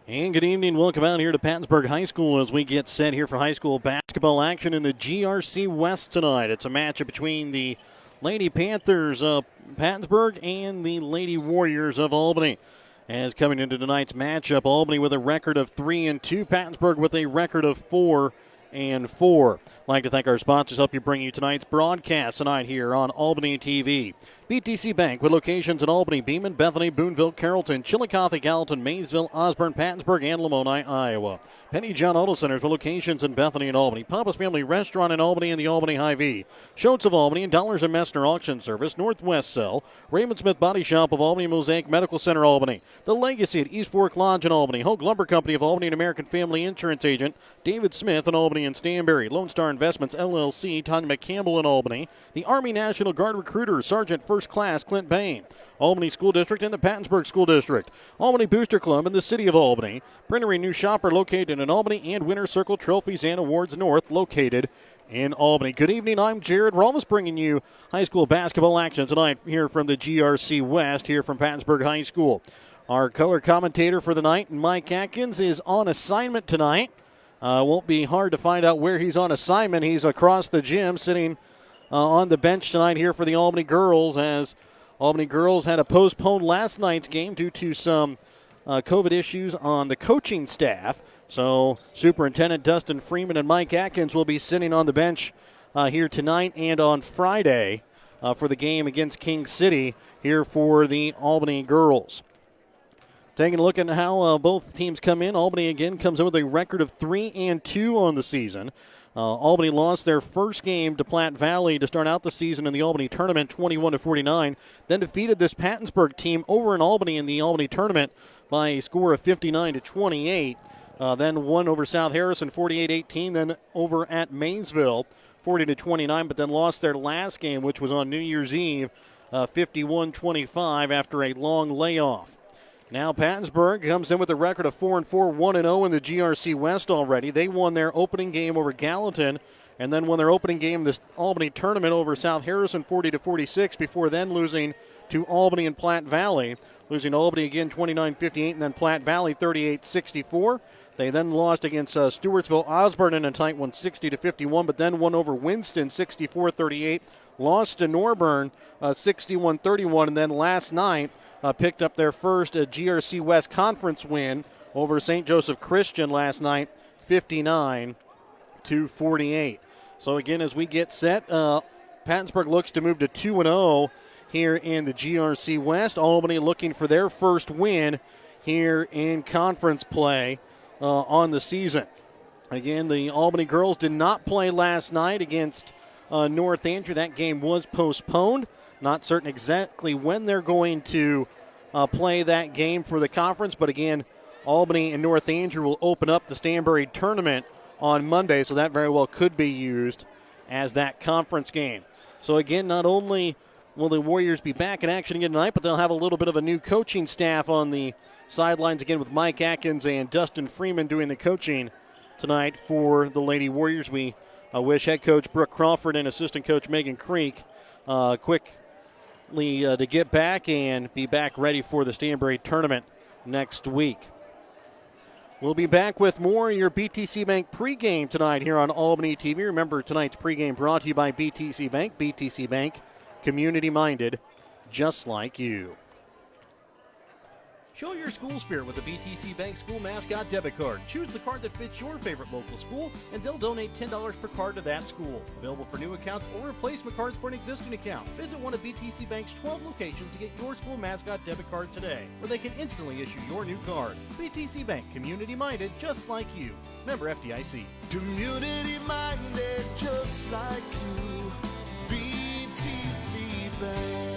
And good evening. Welcome out here to Pattonsburg High School as we get set here for high school basketball action in the GRC West tonight. It's a matchup between the Lady Panthers of Pattonsburg and the Lady Warriors of Albany. As coming into tonight's matchup, Albany with a record of 3-2, Pattonsburg with a record of 4-4. I'd like to thank our sponsors, help you bring you tonight's broadcast tonight here on Albany TV. BTC Bank with locations in Albany, Beeman, Bethany, Boonville, Carrollton, Chillicothe, Gallatin, Maysville, Osborne, Pattonsburg, and Lamoni, Iowa. Penny John Auto Centers with locations in Bethany and Albany. Papa's Family Restaurant in Albany and the Albany Hy-Vee. Schultz of Albany and Dollars and Messner Auction Service. Northwest Cell. Raymond Smith Body Shop of Albany. Mosaic Medical Center, Albany. The Legacy at East Fork Lodge in Albany. Hogue Lumber Company of Albany and American Family Insurance Agent David Smith in Albany and Stanberry. Lone Star Investments LLC. Tanya McCampbell in Albany. The Army National Guard Recruiter Sergeant First Class Clint Bain. Albany School District and the Pattonsburg School District. Albany Booster Club in the City of Albany. Printery New Shopper located in Albany, and Winter Circle Trophies and Awards North located in Albany. Good evening, I'm Jared Ramos bringing you high school basketball action tonight here from the GRC West here from Pattonsburg High School. Our color commentator for the night, Mike Atkins, is on assignment tonight. Won't be hard to find out where he's on assignment. He's across the gym sitting on the bench tonight here for the Albany girls, as Albany girls had to postpone last night's game due to some COVID issues on the coaching staff. So Superintendent Dustin Freeman and Mike Atkins will be sitting on the bench here tonight and on Friday for the game against King City here for the Albany girls. Taking a look at how both teams come in, Albany again comes in with a record of 3-2 on the season. Albany lost their first game to Platte Valley to start out the season in the Albany tournament, 21-49. Then defeated this Pattonsburg team over in Albany in the Albany tournament by a score of 59-28. Then won over South Harrison, 48-18. Then over at Maysville, 40-29. But then lost their last game, which was on New Year's Eve, 51-25 after a long layoff. Now Pattonsburg comes in with a record of 4-4, 1-0 in the GRC West already. They won their opening game over Gallatin and then won their opening game in this Albany tournament over South Harrison 40-46 before then losing to Albany and Platte Valley. Losing Albany again 29-58 and then Platte Valley 38-64. They then lost against Stewartsville Osborne in a tight one 60-51, but then won over Winston 64-38. Lost to Norburn 61-31, and then last night picked up their first GRC West Conference win over St. Joseph Christian last night, 59-48. So again, as we get set, Pattonsburg looks to move to 2-0 here in the GRC West. Albany looking for their first win here in conference play on the season. Again, the Albany girls did not play last night against North Andrew. That game was postponed. Not certain exactly when they're going to play that game for the conference, but again, Albany and North Andrew will open up the Stanberry tournament on Monday, so that very well could be used as that conference game. So again, not only will the Warriors be back in action again tonight, but they'll have a little bit of a new coaching staff on the sidelines again with Mike Atkins and Dustin Freeman doing the coaching tonight for the Lady Warriors. We wish head coach Brooke Crawford and assistant coach Megan Creek quickly to get back and be back ready for the Stanberry tournament next week. We'll be back with more of your BTC Bank pregame tonight here on Albany TV. Remember, tonight's pregame brought to you by BTC Bank. BTC Bank, community-minded, just like you. Show your school spirit with the BTC Bank School Mascot Debit Card. Choose the card that fits your favorite local school, and they'll donate $10 per card to that school. Available for new accounts or replacement cards for an existing account. Visit one of BTC Bank's 12 locations to get your school mascot debit card today, where they can instantly issue your new card. BTC Bank, community-minded, just like you. Member FDIC. Community-minded, just like you. BTC Bank.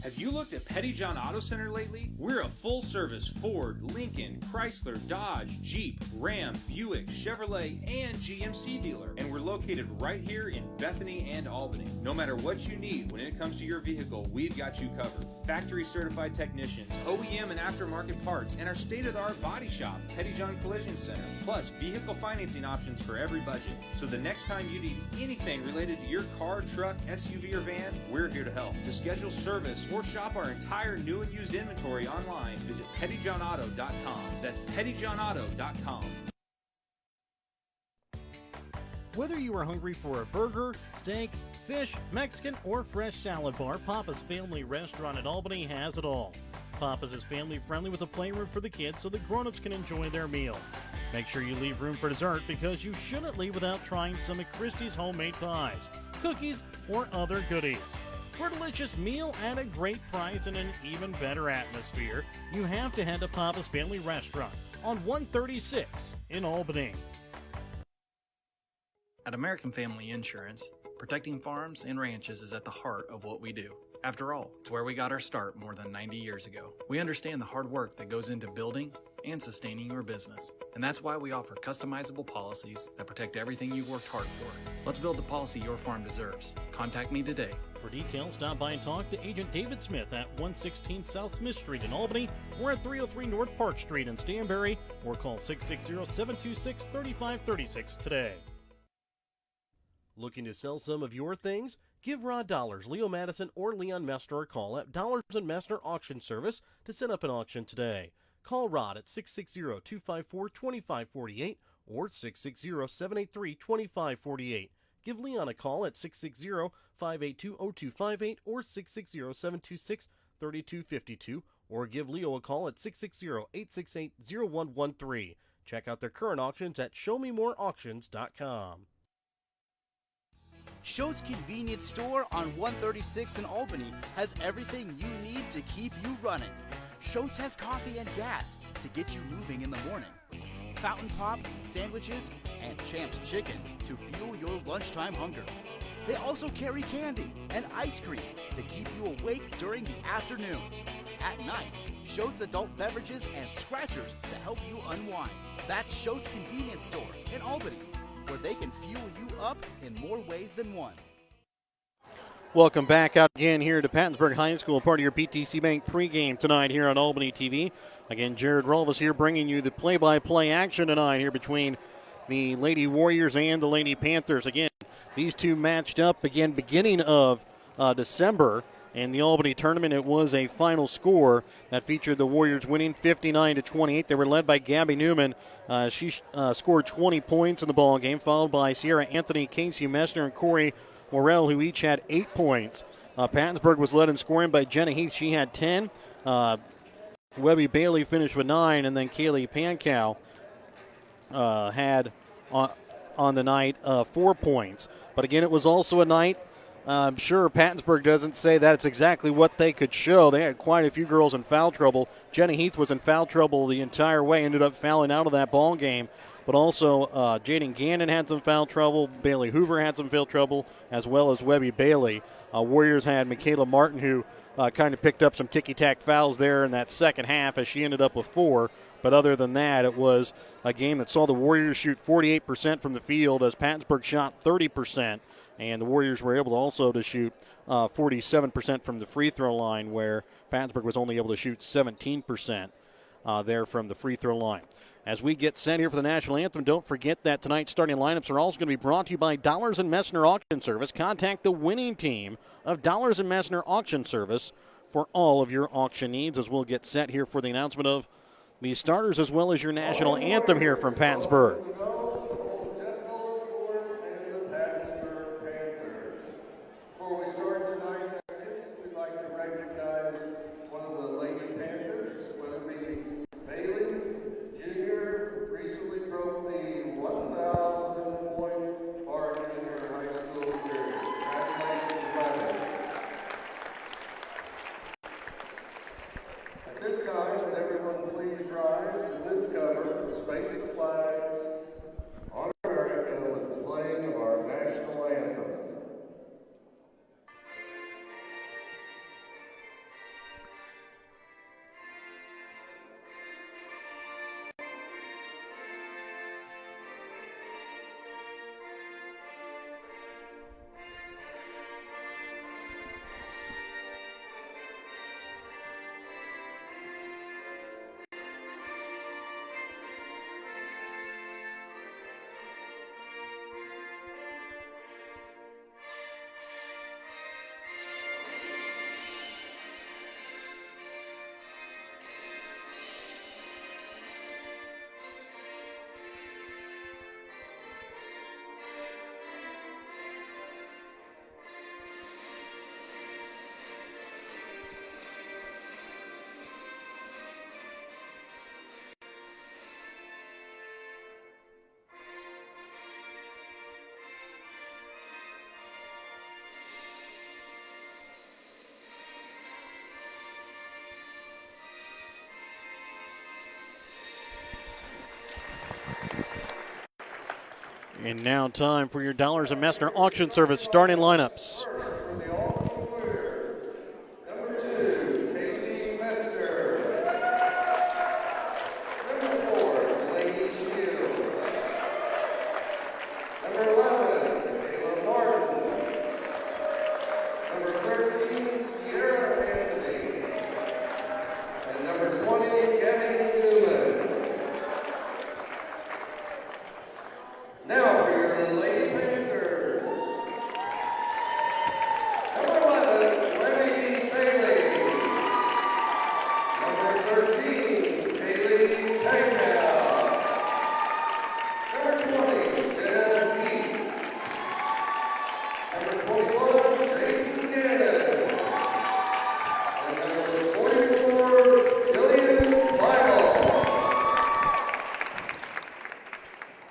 Have you looked at Petty John Auto Center lately? We're a full-service Ford, Lincoln, Chrysler, Dodge, Jeep, Ram, Buick, Chevrolet, and GMC dealer. And and we're located right here in Bethany and Albany. No matter what you need when it comes to your vehicle, we've got you covered. Factory certified technicians, OEM and aftermarket parts, and our state-of-the-art body shop, Pettyjohn Collision Center, plus vehicle financing options for every budget. So the next time you need anything related to your car, truck, SUV, or van, we're here to help. To schedule service or shop our entire new and used inventory online, visit pettyjohnauto.com. That's pettyjohnauto.com. Whether you are hungry for a burger, steak, fish, Mexican, or fresh salad bar, Papa's Family Restaurant in Albany has it all. Papa's is family-friendly with a playroom for the kids so the grown-ups can enjoy their meal. Make sure you leave room for dessert because you shouldn't leave without trying some of Christie's homemade pies, cookies, or other goodies. For a delicious meal at a great price and an even better atmosphere, you have to head to Papa's Family Restaurant on 136 in Albany. At American Family Insurance, protecting farms and ranches is at the heart of what we do. After all, it's where we got our start more than 90 years ago. We understand the hard work that goes into building and sustaining your business, and that's why we offer customizable policies that protect everything you've worked hard for. Let's build the policy your farm deserves. Contact me today. For details, stop by and talk to Agent David Smith at 116 South Smith Street in Albany or at 303 North Park Street in Stanberry, or call 660-726-3536 today. Looking to sell some of your things? Give Rod Dollars, Leo Madison, or Leon Messner a call at Dollars & Messner Auction Service to set up an auction today. Call Rod at 660-254-2548 or 660-783-2548. Give Leon a call at 660-582-0258 or 660-726-3252, or give Leo a call at 660-868-0113. Check out their current auctions at showmemoreauctions.com. Schultz Convenience Store on 136 in Albany has everything you need to keep you running. Schultz has coffee and gas to get you moving in the morning, fountain pop, sandwiches, and Champ's Chicken to fuel your lunchtime hunger. They also carry candy and ice cream to keep you awake during the afternoon. At night, Schultz adult beverages and scratchers to help you unwind. That's Schultz Convenience Store in Albany, where they can fuel you up in more ways than one. Welcome back out again here to Pattonsburg High School, part of your PTC Bank pregame tonight here on Albany TV. Again, Jared Rolvas here bringing you the play-by-play action tonight here between the Lady Warriors and the Lady Panthers. Again, these two matched up again beginning of December. In the Albany tournament, it was a final score that featured the Warriors winning 59-28. They were led by Gabby Newman. She scored 20 points in the ball game, followed by Sierra Anthony, Casey Messner, and Corey Morrell, who each had 8 points. Pattonsburg was led in scoring by Jenna Heath. She had 10. Webby Bailey finished with 9, and then Kaylee Pankow had on the night 4 points. But again, it was also a night. I'm sure Pattonsburg doesn't say that's exactly what they could show. They had quite a few girls in foul trouble. Jenna Heath was in foul trouble the entire way, ended up fouling out of that ball game. But also Jaden Gannon had some foul trouble. Bailey Hoover had some foul trouble, as well as Webby Bailey. Warriors had Michaela Martin, who kind of picked up some ticky-tack fouls there in that second half as she ended up with 4. But other than that, it was a game that saw the Warriors shoot 48% from the field as Pattonsburg shot 30%. And the Warriors were able to also to shoot 47% from the free throw line, where Pattonsburg was only able to shoot 17% there from the free throw line. As we get set here for the national anthem, don't forget that tonight's starting lineups are also going to be brought to you by Dollars & Messner Auction Service. Contact the winning team of Dollars & Messner Auction Service for all of your auction needs, as we'll get set here for the announcement of the starters as well as your national anthem here from Pattonsburg. And now time for your Dollars and Messner auction service starting lineups.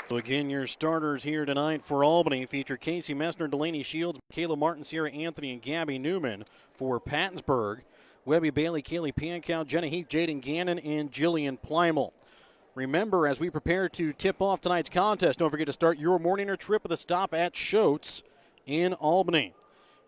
So again, your starters here tonight for Albany feature Casey Messner, Delaney Shields, Kayla Martin, Sierra Anthony, and Gabby Newman. For Pattonsburg, Webby Bailey, Kaylee Pankow, Jenna Heath, Jaden Gannon, and Jillian Plymel. Remember, as we prepare to tip off tonight's contest, don't forget to start your morning or trip with a stop at Schultz in Albany.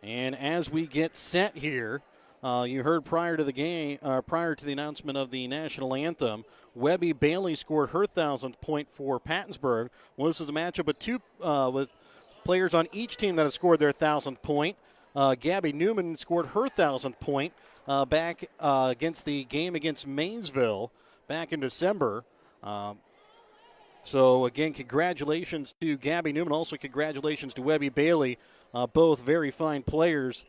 And as we get set here, you heard prior to the game, prior to the announcement of the national anthem, Webby Bailey scored her 1,000th point for Pattonsburg. Well, this is a matchup with players on each team that have scored their 1,000th point. Gabby Newman scored her 1,000th point back against the game against Mainsville back in December. So, again, congratulations to Gabby Newman. Also, congratulations to Webby Bailey. Both very fine players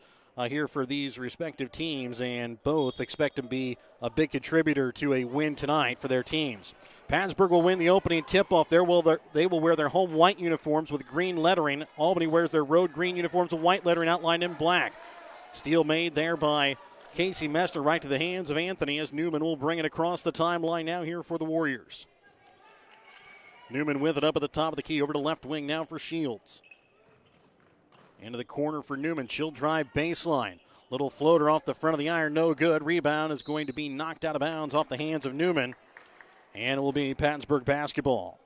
here for these respective teams, and both expect to be a big contributor to a win tonight for their teams. Pattonsburg will win the opening tip-off. They will wear their home white uniforms with green lettering. Albany wears their road green uniforms with white lettering outlined in black. Steal made there by Casey Messner right to the hands of Anthony as Newman will bring it across the timeline now here for the Warriors. Newman with it up at the top of the key over to left wing now for Shields. Into the corner for Newman. She'll drive baseline. Little floater off the front of the iron, no good. Rebound is going to be knocked out of bounds off the hands of Newman. And it will be Pattonsburg basketball.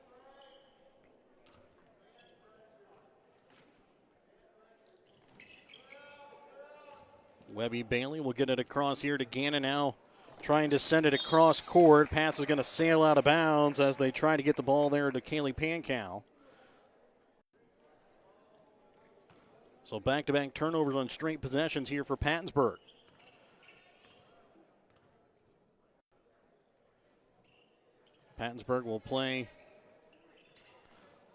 Webby Bailey will get it across here to Gannon now. Trying to send it across court. Pass is going to sail out of bounds as they try to get the ball there to Kaylee Pankow. So back-to-back turnovers on straight possessions here for Pattonsburg. Pattonsburg will play,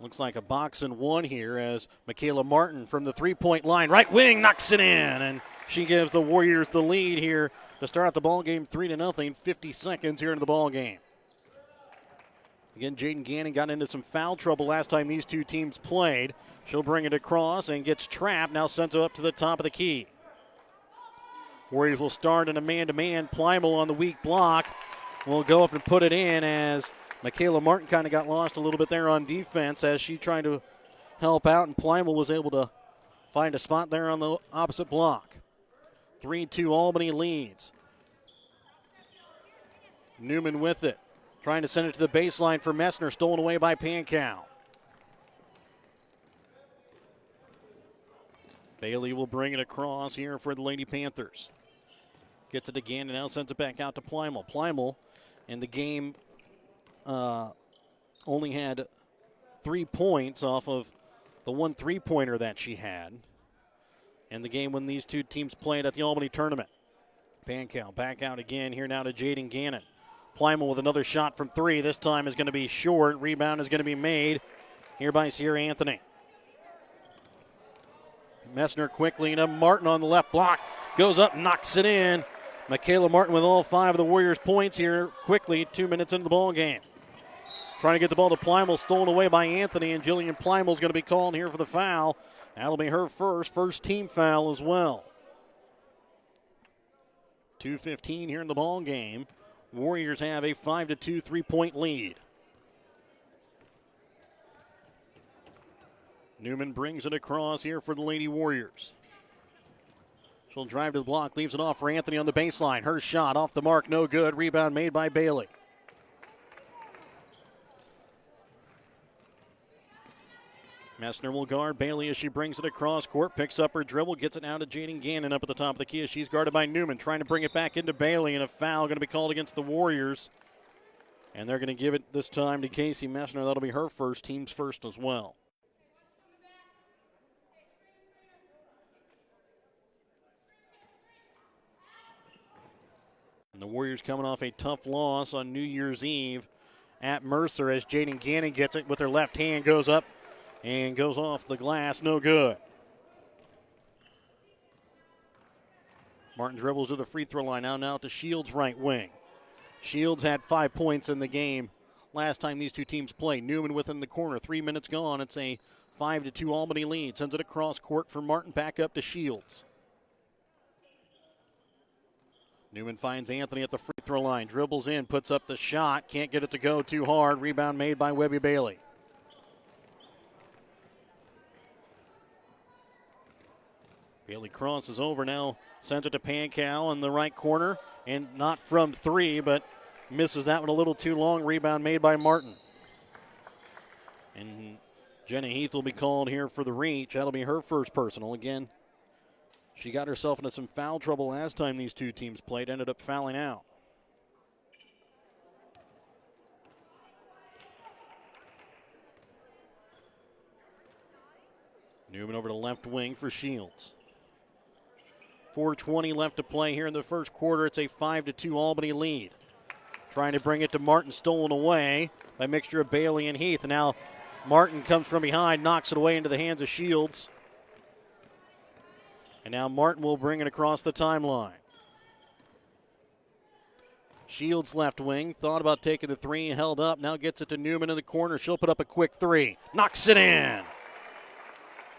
looks like a box and one here as Michaela Martin from the three-point line. Right wing knocks it in, and she gives the Warriors the lead here to start out the ball game 3-0, 50 seconds here into the ball game. Again, Jaden Gannon got into some foul trouble last time these two teams played. She'll bring it across and gets trapped. Now sends it up to the top of the key. Warriors will start in a man-to-man. Plymel on the weak block will go up and put it in as Michaela Martin kind of got lost a little bit there on defense as she tried to help out, and Plymel was able to find a spot there on the opposite block. 3-2 Albany leads. Newman with it. Trying to send it to the baseline for Messner. Stolen away by Pankow. Bailey will bring it across here for the Lady Panthers. Gets it again and now sends it back out to Plymel. Plymel in the game only had 3 points off of the one three-pointer that she had in the game when these two teams played at the Albany tournament. Pankow back out again here now to Jaden Gannon. Plymel with another shot from three. This time is going to be short. Rebound is going to be made here by Sierra Anthony. Messner quickly to Martin on the left block. Goes up, knocks it in. Michaela Martin with all 5 of the Warriors' points here quickly, 2 minutes into the ball game. Trying to get the ball to Plymel, stolen away by Anthony, and Jillian Plymel is going to be called here for the foul. That'll be her first team foul as well. 2:15 here in the ball game. Warriors have a 5-2 3-point lead. Newman brings it across here for the Lady Warriors. She'll drive to the block, leaves it off for Anthony on the baseline. Her shot off the mark, no good. Rebound made by Bailey. Messner will guard Bailey as she brings it across court, picks up her dribble, gets it now to Jaden Gannon up at the top of the key as she's guarded by Newman, trying to bring it back into Bailey, and a foul going to be called against the Warriors. And they're going to give it this time to Casey Messner. That'll be her first, team's first as well. And the Warriors coming off a tough loss on New Year's Eve at Mercer as Jaden Gannon gets it with her left hand, goes up and goes off the glass, no good. Martin dribbles to the free throw line now to Shields' right wing. Shields had 5 points in the game last time these two teams played. Newman within the corner, 3 minutes gone. It's a 5-2 Albany lead. Sends it across court for Martin, back up to Shields. Newman finds Anthony at the free throw line, dribbles in, puts up the shot, can't get it to go too hard. Rebound made by Webby Bailey. Bailey crosses over now, sends it to Pancal in the right corner, and not from three, but misses that one a little too long. Rebound made by Martin. And Jenna Heath will be called here for the reach. That'll be her first personal. Again, she got herself into some foul trouble last time these two teams played, ended up fouling out. Newman over to left wing for Shields. 4:20 left to play here in the first quarter. It's a 5-2 Albany lead. Trying to bring it to Martin, stolen away by a mixture of Bailey and Heath. And now Martin comes from behind, knocks it away into the hands of Shields. And now Martin will bring it across the timeline. Shields left wing, thought about taking the three, held up, now gets it to Newman in the corner. She'll put up a quick three. Knocks it in.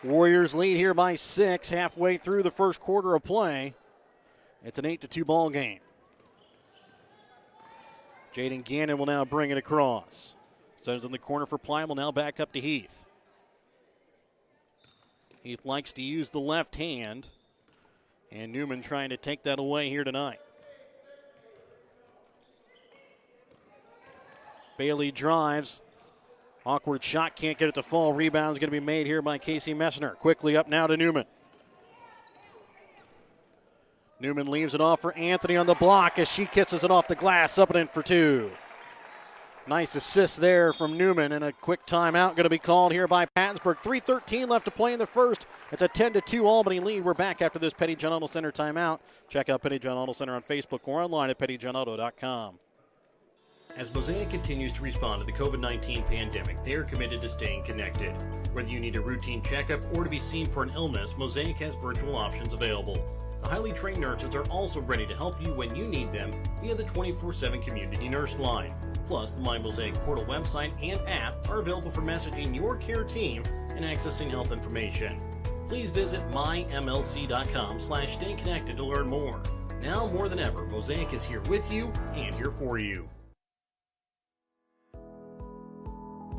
Warriors lead here by 6 halfway through the first quarter of play. It's an 8-2 ball game. Jaden Gannon will now bring it across. Sends in the corner for Pliable, now back up to Heath. Heath likes to use the left hand, and Newman trying to take that away here tonight. Bailey drives. Awkward shot, can't get it to fall. Rebound is going to be made here by Casey Messner. Quickly up now to Newman. Newman leaves it off for Anthony on the block as she kisses it off the glass, up and in for two. Nice assist there from Newman, and a quick timeout going to be called here by Pattonsburg. 3:13 left to play in the first. It's a 10-2 Albany lead. We're back after this Petty John Auto Center timeout. Check out Petty John Auto Center on Facebook or online at pettyjohnauto.com. As Mosaic continues to respond to the COVID-19 pandemic, they are committed to staying connected. Whether you need a routine checkup or to be seen for an illness, Mosaic has virtual options available. The highly trained nurses are also ready to help you when you need them via the 24/7 community nurse line. Plus, the My Mosaic portal website and app are available for messaging your care team and accessing health information. Please visit mymlc.com/stayconnected to learn more. Now more than ever, Mosaic is here with you and here for you.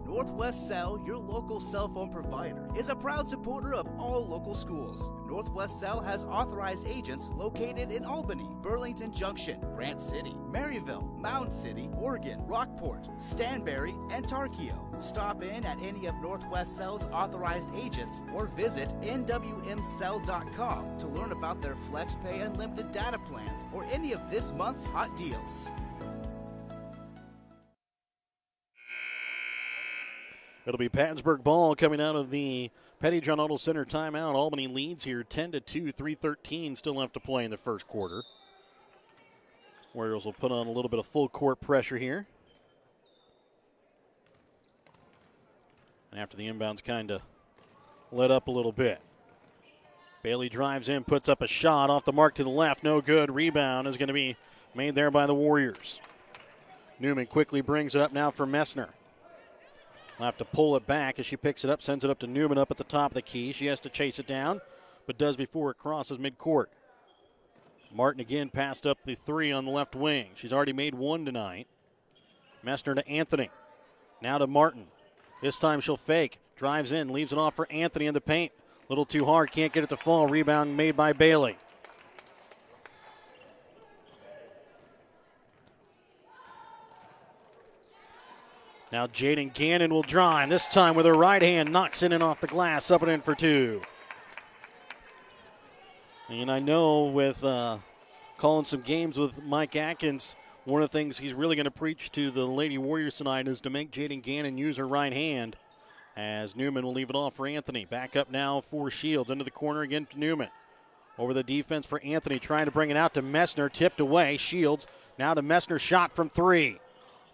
Northwest Cell, your local cell phone provider, is a proud supporter of all local schools. Northwest Cell has authorized agents located in Albany, Burlington Junction, Grant City, Maryville, Mound City, Oregon, Rockport, Stanberry, and Tarkio. Stop in at any of Northwest Cell's authorized agents or visit nwmcell.com to learn about their FlexPay unlimited data plans or any of this month's hot deals. It'll be Pattonsburg ball coming out of the Petty John Auto Center timeout. Albany leads here 10-2, 3:13 still left to play in the first quarter. Warriors will put on a little bit of full court pressure here. And after the inbounds kind of let up a little bit. Bailey drives in, puts up a shot off the mark to the left. No good. Rebound is going to be made there by the Warriors. Newman quickly brings it up now for Messner. Will have to pull it back as she picks it up, sends it up to Newman up at the top of the key. She has to chase it down, but does before it crosses midcourt. Martin again passed up the three on the left wing. She's already made one tonight. Messner to Anthony. Now to Martin. This time she'll fake. Drives in, leaves it off for Anthony in the paint. A little too hard, can't get it to fall. Rebound made by Bailey. Now Jaden Gannon will drive. This time with her right hand, knocks in and off the glass, up and in for two. And I know with calling some games with Mike Atkins, one of the things he's really going to preach to the Lady Warriors tonight is to make Jaden Gannon use her right hand, as Newman will leave it off for Anthony. Back up now for Shields, into the corner again to Newman. Over the defense for Anthony, trying to bring it out to Messner, tipped away. Shields now to Messner, shot from three.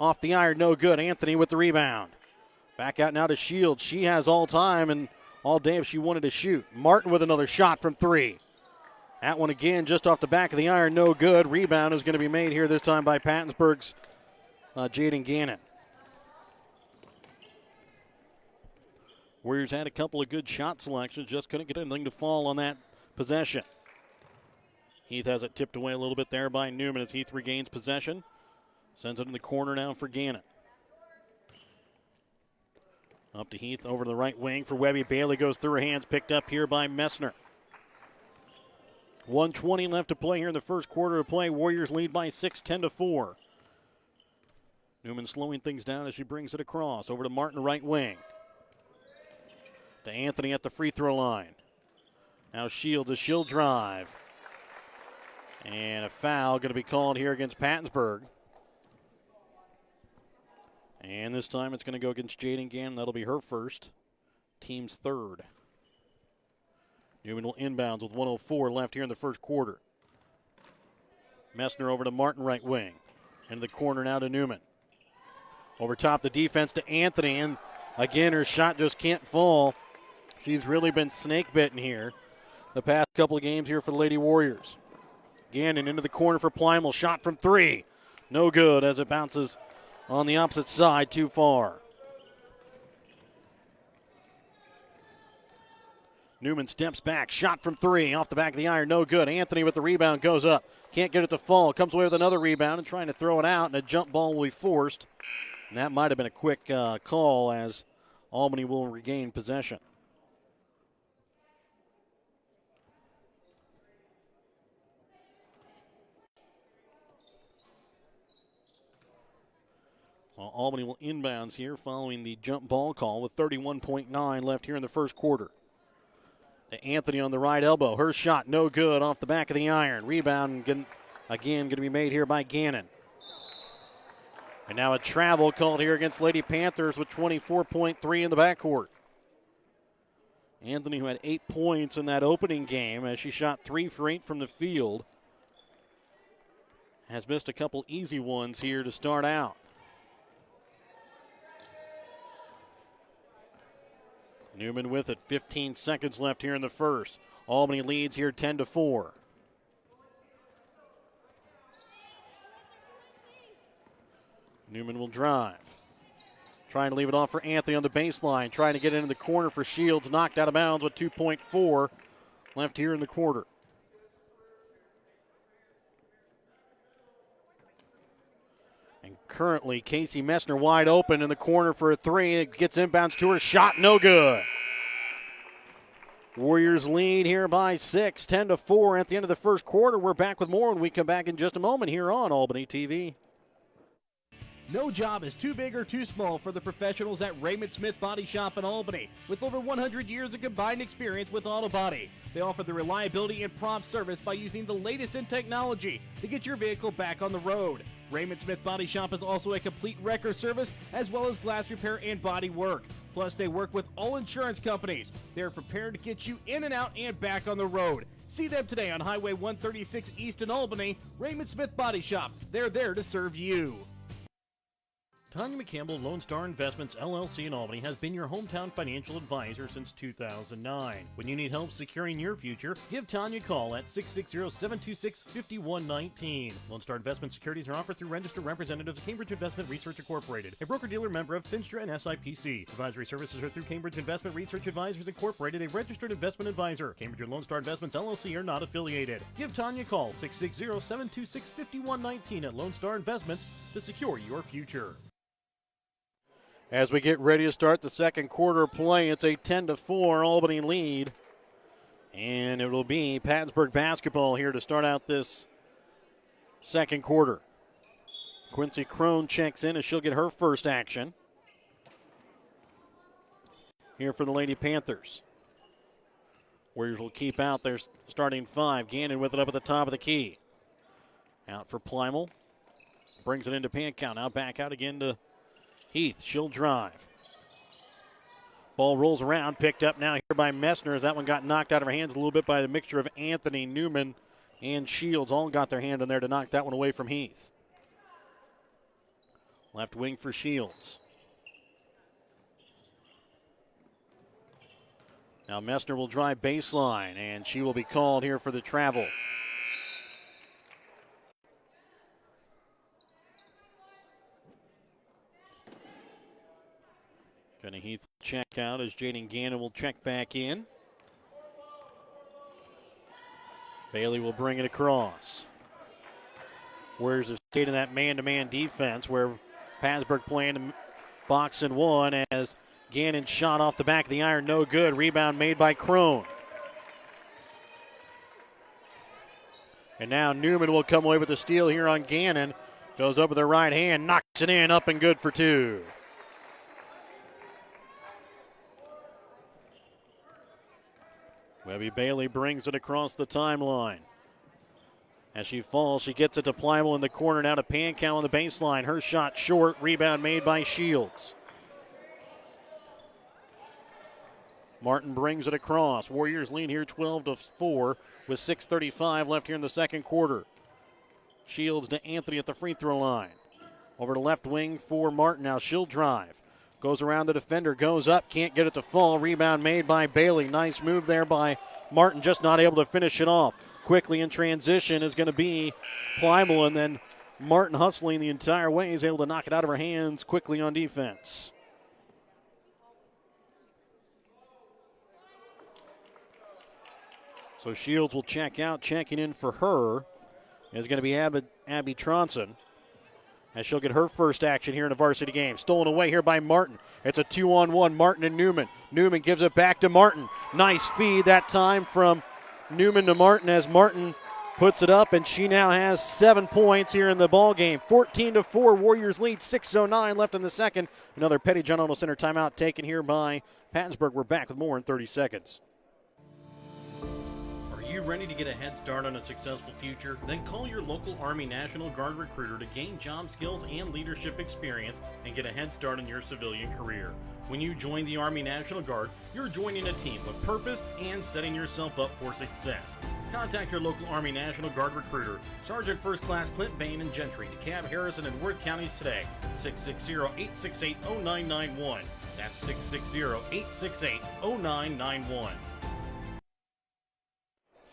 Off the iron, no good. Anthony with the rebound. Back out now to Shields. She has all time and all day if she wanted to shoot. Martin with another shot from three. That one again just off the back of the iron, no good. Rebound is going to be made here this time by Pattonsburg's Jaden Gannon. Warriors had a couple of good shot selections, just couldn't get anything to fall on that possession. Heath has it tipped away a little bit there by Newman as Heath regains possession. Sends it in the corner now for Gannon. Up to Heath over to the right wing for Webby. Bailey goes through her hands, picked up here by Messner. 1:20 left to play here in the first quarter of play. Warriors lead by 6, 10-4. Newman slowing things down as she brings it across. Over to Martin, right wing. To Anthony at the free throw line. Now Shields, she'll drive. And a foul going to be called here against Pattonsburg. And this time it's going to go against Jaden Gannon. That'll be her first. Team's third. Newman will inbounds with 1:04 left here in the first quarter. Messner over to Martin, right wing. Into the corner now to Newman. Over top the defense to Anthony. And again, her shot just can't fall. She's really been snake bitten here the past couple of games here for the Lady Warriors. Gannon into the corner for Plymel. Shot from three. No good as it bounces on the opposite side, too far. Newman steps back. Shot from three. Off the back of the iron. No good. Anthony with the rebound goes up. Can't get it to fall. Comes away with another rebound and trying to throw it out. And a jump ball will be forced. And that might have been a quick call as Albany will regain possession. Well, Albany will inbounds here following the jump ball call with 31.9 left here in the first quarter. To Anthony on the right elbow. Her shot no good off the back of the iron. Rebound again going to be made here by Gannon. And now a travel called here against Lady Panthers with 24.3 in the backcourt. Anthony, who had 8 points in that opening game as she shot 3 for 8 from the field, has missed a couple easy ones here to start out. Newman with it, 15 seconds left here in the first. Albany leads here 10-4. Newman will drive. Trying to leave it off for Anthony on the baseline. Trying to get into the corner for Shields. Knocked out of bounds with 2.4 left here in the quarter. And currently, Casey Messner wide open in the corner for a three. It gets inbounds to her. Shot no good. Warriors lead here by 6, 10-4 at the end of the first quarter. We're back with more when we come back in just a moment here on Albany TV. No job is too big or too small for the professionals at Raymond Smith Body Shop in Albany. With over 100 years of combined experience with auto body, they offer the reliability and prompt service by using the latest in technology to get your vehicle back on the road. Raymond Smith Body Shop is also a complete wrecker service as well as glass repair and body work. Plus, they work with all insurance companies. They're prepared to get you in and out and back on the road. See them today on Highway 136 East in Albany. Raymond Smith Body Shop. They're there to serve you. Tanya McCampbell, Lone Star Investments, LLC in Albany, has been your hometown financial advisor since 2009. When you need help securing your future, give Tanya a call at 660-726-5119. Lone Star Investment securities are offered through registered representatives of Cambridge Investment Research Incorporated, a broker-dealer member of FINSTRA and SIPC. Advisory services are through Cambridge Investment Research Advisors Incorporated, a registered investment advisor. Cambridge and Lone Star Investments, LLC are not affiliated. Give Tanya a call, 660-726-5119 at Lone Star Investments to secure your future. As we get ready to start the second quarter play, it's a 10-4 Albany lead. And it will be Pattonsburg basketball here to start out this second quarter. Quincy Crone checks in as she'll get her first action. here for the Lady Panthers. Warriors will keep out their starting five. Gannon with it up at the top of the key. Out for Plymel. Brings it into Pankow. Now back out again to Heath. She'll drive. Ball rolls around. Picked up now here by Messner as that one got knocked out of her hands a little bit by the mixture of Anthony, Newman, and Shields. All got their hand in there to knock that one away from Heath. Left wing for Shields. Now Messner will drive baseline, and she will be called here for the travel. Jenny Heath will check out as Jaden Gannon will check back in. Bailey will bring it across. Warriors have stayed in that man-to-man defense where Pattonsburg playing box and one as Gannon shot off the back of the iron, no good. Rebound made by Crone. And now Newman will come away with the steal here on Gannon. Goes up with her right hand, knocks it in, up and good for two. Webby Bailey brings it across the timeline. As she falls, she gets it to Plymel in the corner, now to Pankow on the baseline. Her shot short, rebound made by Shields. Martin brings it across. Warriors lead here 12-4 with 6:35 left here in the second quarter. Shields to Anthony at the free throw line. Over to left wing for Martin. Now she'll drive. Goes around the defender, goes up, can't get it to fall. Rebound made by Bailey. Nice move there by Martin, just not able to finish it off. Quickly in transition is going to be Plymel, and then Martin hustling the entire way is able to knock it out of her hands quickly on defense. So Shields will check out. Checking in for her is going to be Abby Tronson, as she'll get her first action here in a varsity game. Stolen away here by Martin. It's a 2-on-1, Martin and Newman. Newman gives it back to Martin. Nice feed that time from Newman to Martin as Martin puts it up, and she now has 7 points here in the ball game. 14-4, Warriors lead, 6:09 left in the second. Another Petty John Auto Center timeout taken here by Pattonsburg. We're back with more in 30 seconds. Are you ready to get a head start on a successful future? Then call your local Army National Guard recruiter to gain job skills and leadership experience and get a head start in your civilian career. When you join the Army National Guard, you're joining a team with purpose and setting yourself up for success. Contact your local Army National Guard recruiter, Sergeant First Class Clint Bain and Gentry, DeKalb, Harrison, and Worth counties today. 660-868-0991. That's 660-868-0991.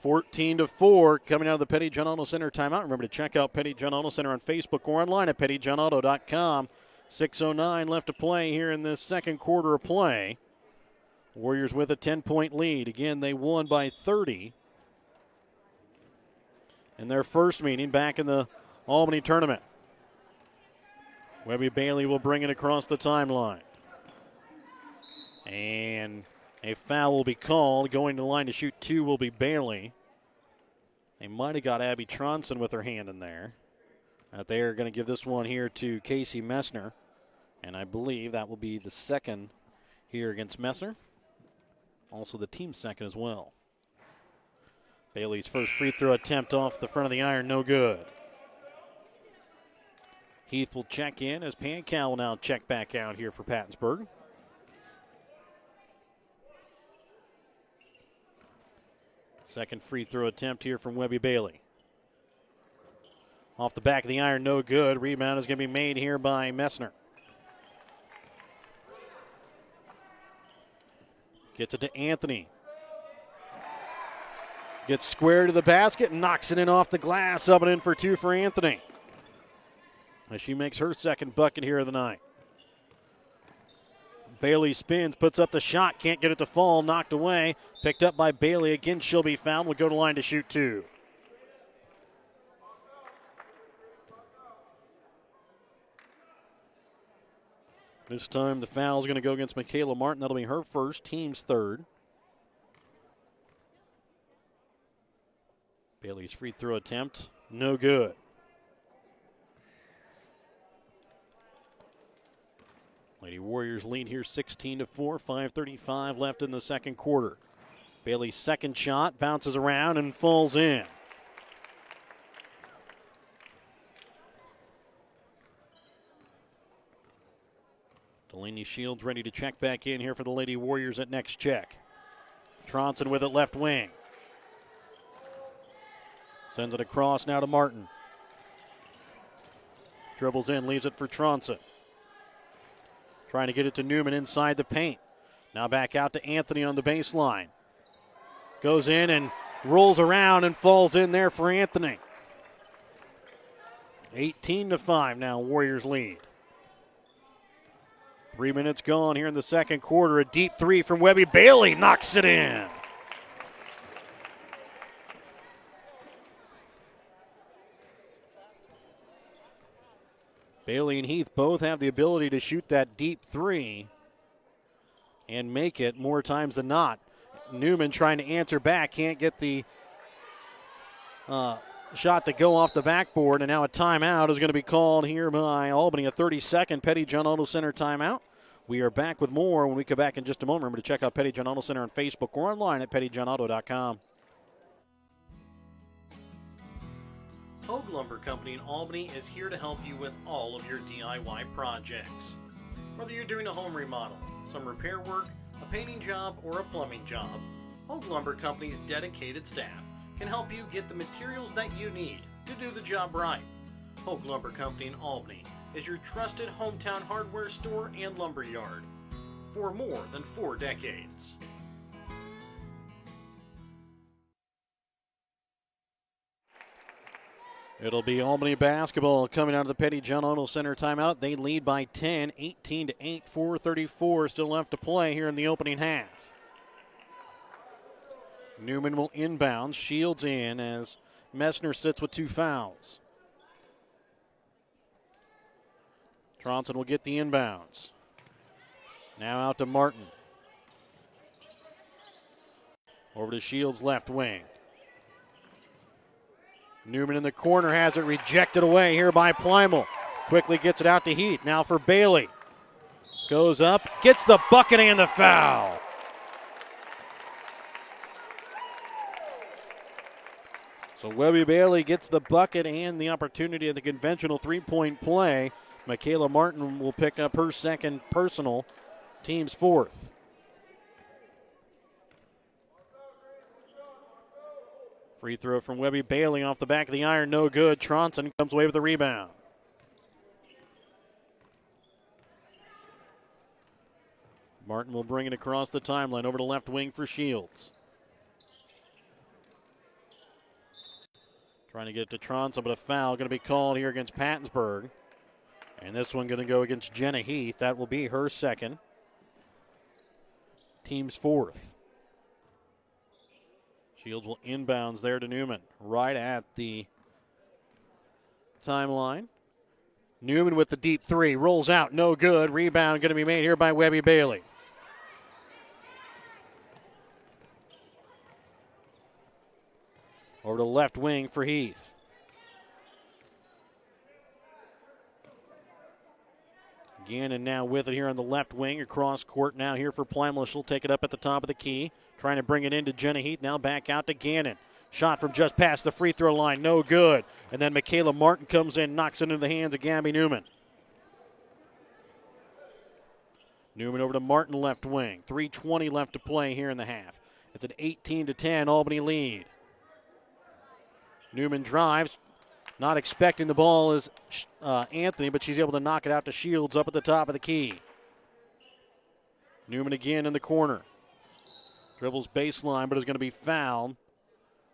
14-4 coming out of the Petty John Auto Center timeout. Remember to check out Petty John Auto Center on Facebook or online at pettyjohnauto.com. 6:09 left to play here in this second quarter of play. Warriors with a 10-point lead. Again, they won by 30 in their first meeting back in the Albany tournament. Webby Bailey will bring it across the timeline. And a foul will be called. Going to the line to shoot two will be Bailey. They might have got Abby Tronson with her hand in there. They are going to give this one here to Casey Messner. And I believe that will be the second here against Messner. Also the team's second as well. Bailey's first free throw attempt off the front of the iron, no good. Heath will check in as Pankow will now check back out here for Pattonsburg. Second free throw attempt here from Webby Bailey. Off the back of the iron, no good. Rebound is going to be made here by Messner. Gets it to Anthony. Gets square to the basket, knocks it in off the glass. Up and in for two for Anthony, as she makes her second bucket here of the night. Bailey spins, puts up the shot, can't get it to fall, knocked away. Picked up by Bailey. Again, she'll be fouled. Will go to line to shoot two. This time the foul is going to go against Michaela Martin. That'll be her first, team's third. Bailey's free throw attempt, no good. Lady Lady Warriors lead here 16-4, 5:35 left in the second quarter. Bailey's second shot bounces around and falls in. Delaney Shields ready to check back in here for the Lady Warriors at next check. Tronson with it left wing. Sends it across now to Martin. Dribbles in, leaves it for Tronson. Trying to get it to Newman inside the paint. Now back out to Anthony on the baseline. Goes in and rolls around and falls in there for Anthony. 18-5 now, Warriors lead. 3 minutes gone here in the second quarter. A deep three from Webby Bailey knocks it in. Bailey and Heath both have the ability to shoot that deep three and make it more times than not. Newman trying to answer back, can't get the shot to go off the backboard, and now a timeout is going to be called here by Albany, a 30-second Petty John Auto Center timeout. We are back with more when we come back in just a moment. Remember to check out Petty John Auto Center on Facebook or online at pettyjohnauto.com. Hogue Lumber Company in Albany is here to help you with all of your DIY projects. Whether you're doing a home remodel, some repair work, a painting job, or a plumbing job, Hogue Lumber Company's dedicated staff can help you get the materials that you need to do the job right. Hogue Lumber Company in Albany is your trusted hometown hardware store and lumber yard for more than 4 decades. It'll be Albany basketball coming out of the Petty John Auto Center timeout. They lead by 10, 18-8, 4:34 still left to play here in the opening half. Newman will inbound. Shields in as Messner sits with 2 fouls. Tronson will get the inbounds. Now out to Martin. Over to Shields left wing. Newman in the corner has it rejected away here by Plymel. Quickly gets it out to Heath. Now for Bailey. Goes up, gets the bucket and the foul. So Webby Bailey gets the bucket and the opportunity at the conventional three-point play. Michaela Martin will pick up her second personal, team's fourth. Free throw from Webby Bailey off the back of the iron, no good. Tronson comes away with the rebound. Martin will bring it across the timeline over to left wing for Shields. Trying to get it to Tronson, but a foul going to be called here against Pattonsburg. And this one going to go against Jenna Heath. That will be her second. Team's fourth. Shields will inbounds there to Newman. Right at the timeline. Newman with the deep three. Rolls out, no good. Rebound going to be made here by Webby Bailey. Over to left wing for Heath. Gannon now with it here on the left wing. Across court now here for Plymel. She'll take it up at the top of the key. Trying to bring it into Jenna Heath. Now back out to Gannon. Shot from just past the free throw line. No good. And then Michaela Martin comes in, knocks it into the hands of Gabby Newman. Newman over to Martin left wing. 3:20 left to play here in the half. It's an 18-10 Albany lead. Newman drives. Not expecting the ball is Anthony, but she's able to knock it out to Shields up at the top of the key. Newman again in the corner. Dribbles baseline, but is going to be fouled.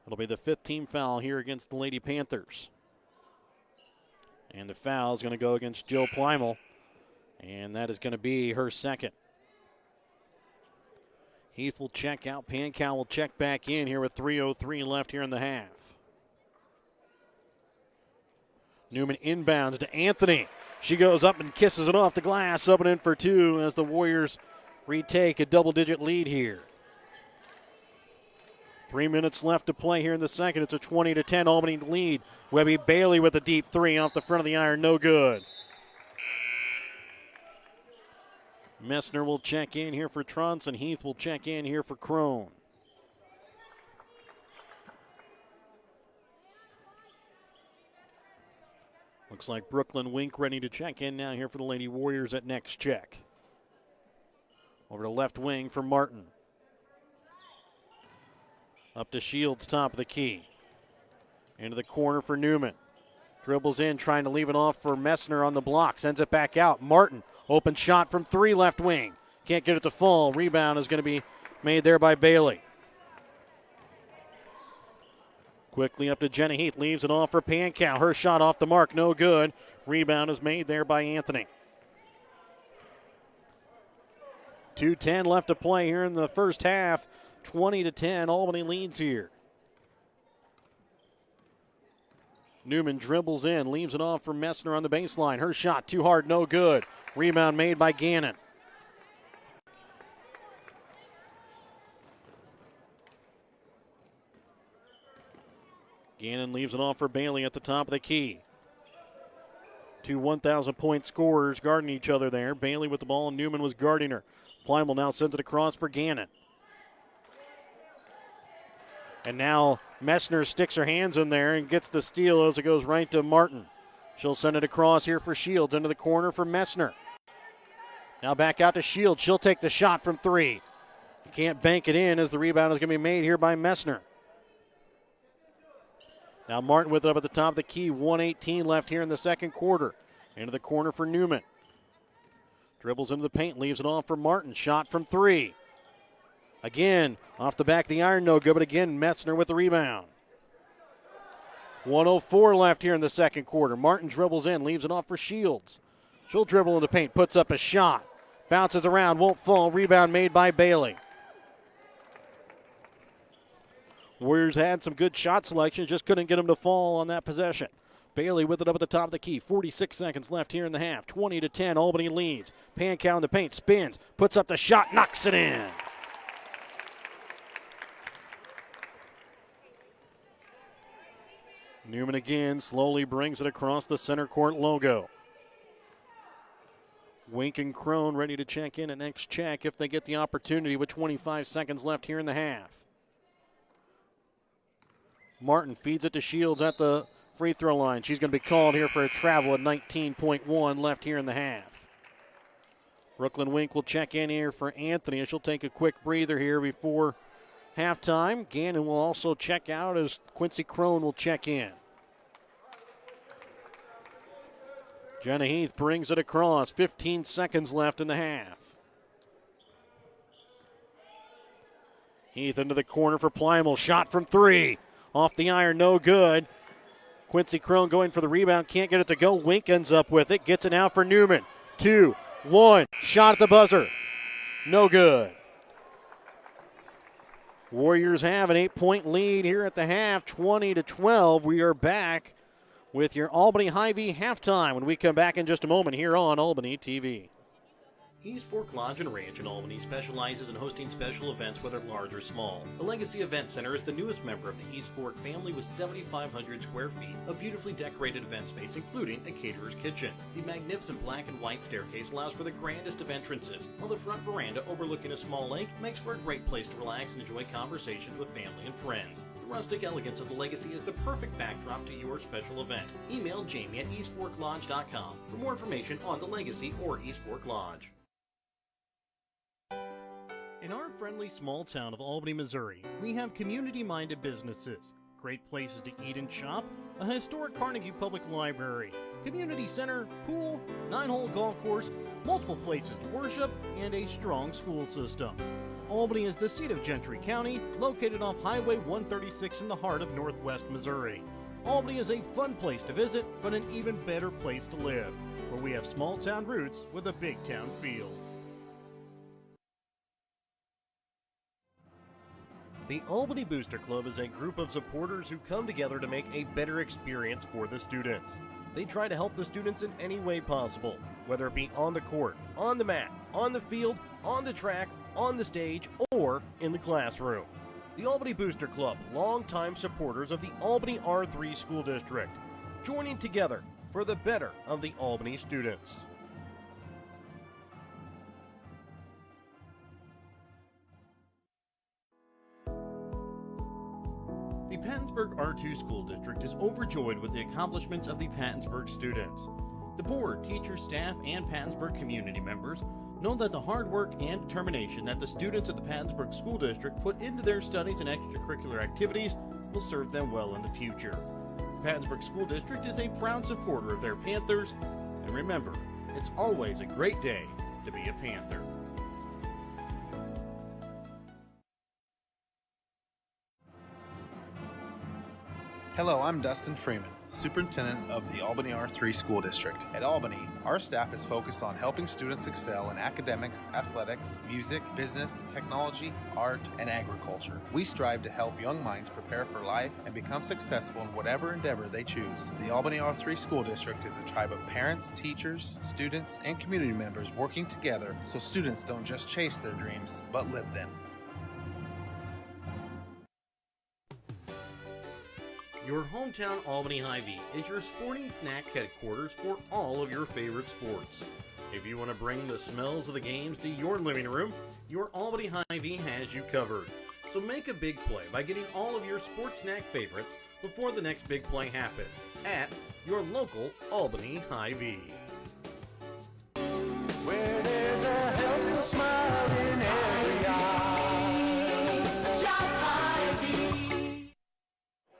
It'll be the 5th team foul here against the Lady Panthers. And the foul is going to go against Jill Plymel, and that is going to be her second. Heath will check out. Pankow will check back in here with 3:03 left here in the half. Newman inbounds to Anthony. She goes up and kisses it off the glass, up and in for 2 as the Warriors retake a double-digit lead here. 3 minutes left to play here in the second. It's a 20-10 Albany lead. Webby Bailey with a deep three off the front of the iron, no good. Messner will check in here for Truntz, and Heath will check in here for Crone. Looks like Brooklyn Wink ready to check in now here for the Lady Warriors at next check. Over to left wing for Martin. Up to Shields, top of the key. Into the corner for Newman. Dribbles in, trying to leave it off for Messner on the block. Sends it back out. Martin, open shot from 3, left wing. Can't get it to fall. Rebound is going to be made there by Bailey. Quickly up to Jenna Heath. Leaves it off for Pankow. Her shot off the mark, no good. Rebound is made there by Anthony. 2:10 left to play here in the first half. 20-10, Albany leads here. Newman dribbles in, leaves it off for Messner on the baseline. Her shot too hard, no good. Rebound made by Gannon. Gannon leaves it off for Bailey at the top of the key. Two 1,000-point scorers guarding each other there. Bailey with the ball, and Newman was guarding her. Plymel now sends it across for Gannon. And now Messner sticks her hands in there and gets the steal as it goes right to Martin. She'll send it across here for Shields into the corner for Messner. Now back out to Shields. She'll take the shot from 3. Can't bank it in as the rebound is going to be made here by Messner. Now Martin with it up at the top of the key. 1:18 left here in the second quarter. Into the corner for Newman. Dribbles into the paint, leaves it off for Martin. Shot from 3. Again, off the back of the iron, no good, but again, Messner with the rebound. 1:04 left here in the second quarter. Martin dribbles in, leaves it off for Shields. She'll dribble in the paint, puts up a shot. Bounces around, won't fall. Rebound made by Bailey. Warriors had some good shot selection, just couldn't get them to fall on that possession. Bailey with it up at the top of the key. 46 seconds left here in the half. 20-10, Albany leads. Pankow in the paint, spins, puts up the shot, knocks it in. Newman again slowly brings it across the center court logo. Wink and Crone ready to check in at next check if they get the opportunity with 25 seconds left here in the half. Martin feeds it to Shields at the free throw line. She's going to be called here for a travel at 19.1 left here in the half. Brooklyn Wink will check in here for Anthony. She'll take a quick breather here before halftime. Gannon will also check out as Quincy Crone will check in. Jenna Heath brings it across. 15 seconds left in the half. Heath into the corner for Plymel. Shot from 3. Off the iron, no good. Quincy Crone going for the rebound. Can't get it to go. Wink ends up with it. Gets it out for Newman. 2, 1. Shot at the buzzer. No good. Warriors have an 8-point lead here at the half, 20-12. We are back with your Albany Hy-Vee halftime when we come back in just a moment here on Albany TV. East Fork Lodge and Ranch in Albany specializes in hosting special events, whether large or small. The Legacy Event Center is the newest member of the East Fork family with 7,500 square feet of beautifully decorated event space, including a caterer's kitchen. The magnificent black and white staircase allows for the grandest of entrances, while the front veranda overlooking a small lake makes for a great place to relax and enjoy conversations with family and friends. The rustic elegance of the Legacy is the perfect backdrop to your special event. Email Jamie at eastforklodge.com for more information on the Legacy or East Fork Lodge. In our friendly small town of Albany, Missouri, we have community-minded businesses, great places to eat and shop, a historic Carnegie Public Library, community center, pool, 9-hole golf course, multiple places to worship, and a strong school system. Albany is the seat of Gentry County, located off Highway 136 in the heart of northwest Missouri. Albany is a fun place to visit, but an even better place to live, where we have small-town roots with a big-town feel. The Albany Booster Club is a group of supporters who come together to make a better experience for the students. They try to help the students in any way possible, whether it be on the court, on the mat, on the field, on the track, on the stage, or in the classroom. The Albany Booster Club, longtime supporters of the Albany R3 School District, joining together for the better of the Albany students. The Pattonsburg R2 School District is overjoyed with the accomplishments of the Pattonsburg students. The board, teachers, staff, and Pattonsburg community members know that the hard work and determination that the students of the Pattonsburg School District put into their studies and extracurricular activities will serve them well in the future. The Pattonsburg School District is a proud supporter of their Panthers, and remember, it's always a great day to be a Panther. Hello, I'm Dustin Freeman, Superintendent of the Albany R3 School District. At Albany, our staff is focused on helping students excel in academics, athletics, music, business, technology, art, and agriculture. We strive to help young minds prepare for life and become successful in whatever endeavor they choose. The Albany R3 School District is a tribe of parents, teachers, students, and community members working together so students don't just chase their dreams, but live them. Your hometown Albany Hy-Vee is your sporting snack headquarters for all of your favorite sports. If you want to bring the smells of the games to your living room, your Albany Hy-Vee has you covered. So make a big play by getting all of your sports snack favorites before the next big play happens at your local Albany Hy-Vee. Where there's a helpful smile in every eye. Shop Hy-Vee.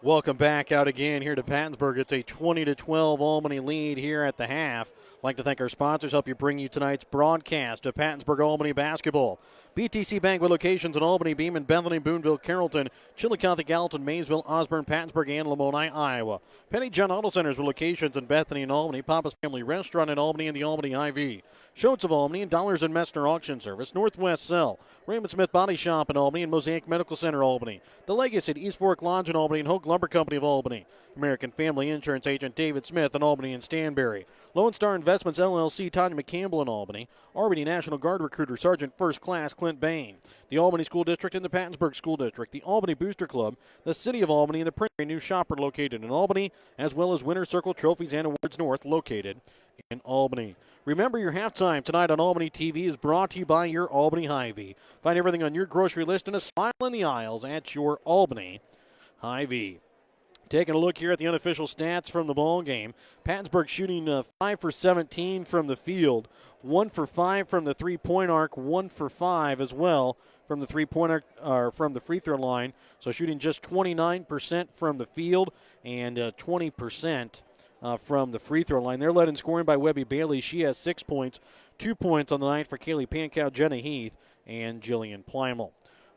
Welcome back out again here to Pattonsburg. It's a 20-12 Albany lead here at the half. I'd like to thank our sponsors, help you bring you tonight's broadcast of Pattonsburg Albany basketball. BTC Bank with locations in Albany, Beaman, Bethany, Boonville, Carrollton, Chillicothe, Gallatin, Maysville, Osborne, Pattonsburg, and Lamoni, Iowa. Penny John Auto Centers with locations in Bethany and Albany, Papa's Family Restaurant in Albany and the Albany Hy-Vee. Schultz of Albany and Dollars and Messner Auction Service, Northwest Cell, Raymond Smith Body Shop in Albany and Mosaic Medical Center Albany. The Legacy at East Fork Lodge in Albany and Hoke Lumber Company of Albany. American Family Insurance Agent David Smith in Albany and Stanberry. Lone Star Investments LLC, Tanya McCampbell in Albany. RBD National Guard Recruiter Sergeant First Class Clint Bain. The Albany School District and the Pattonsburg School District. The Albany Booster Club, the City of Albany, and the Prairie New Shopper located in Albany, as well as Winter Circle Trophies and Awards North located in Albany. Remember, your halftime tonight on Albany TV is brought to you by your Albany Hy-Vee. Find everything on your grocery list and a smile in the aisles at your Albany Hy-Vee. Taking a look here at the unofficial stats from the ball game. Pattonsburg shooting 5 for 17 from the field, 1 for 5 from the three-point arc, 1 for 5 as well from the three-point arc, or from the free throw line. So shooting just 29% from the field and 20% from the free throw line. They're led in scoring by Webby Bailey. She has 6 points, 2 points on the night for Kaylee Pankow, Jenna Heath, and Jillian Plymel.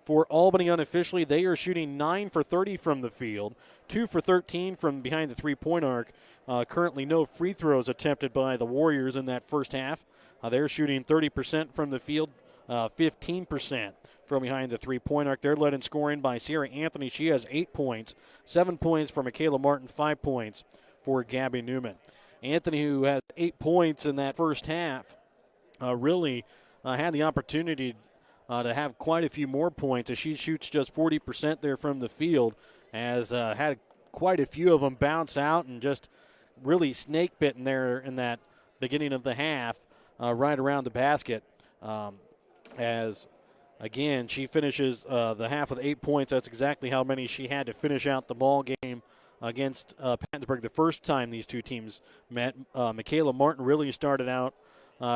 For Albany unofficially, they are shooting 9 for 30 from the field, 2 for 13 from behind the three-point arc. Currently no free throws attempted by the Warriors in that first half. They're shooting 30% from the field, 15% from behind the three-point arc. They're led in scoring by Sierra Anthony. She has 8 points, 7 points for Michaela Martin, 5 points for Gabby Newman. Anthony, who had 8 points in that first half, really had the opportunity to have quite a few more points as she shoots just 40% there from the field, has had quite a few of them bounce out and just really snake bitten there in that beginning of the half right around the basket. As, again, she finishes the half with 8 points. That's exactly how many she had to finish out the ball game against Pattonsburg the first time these two teams met. Michaela Martin really started out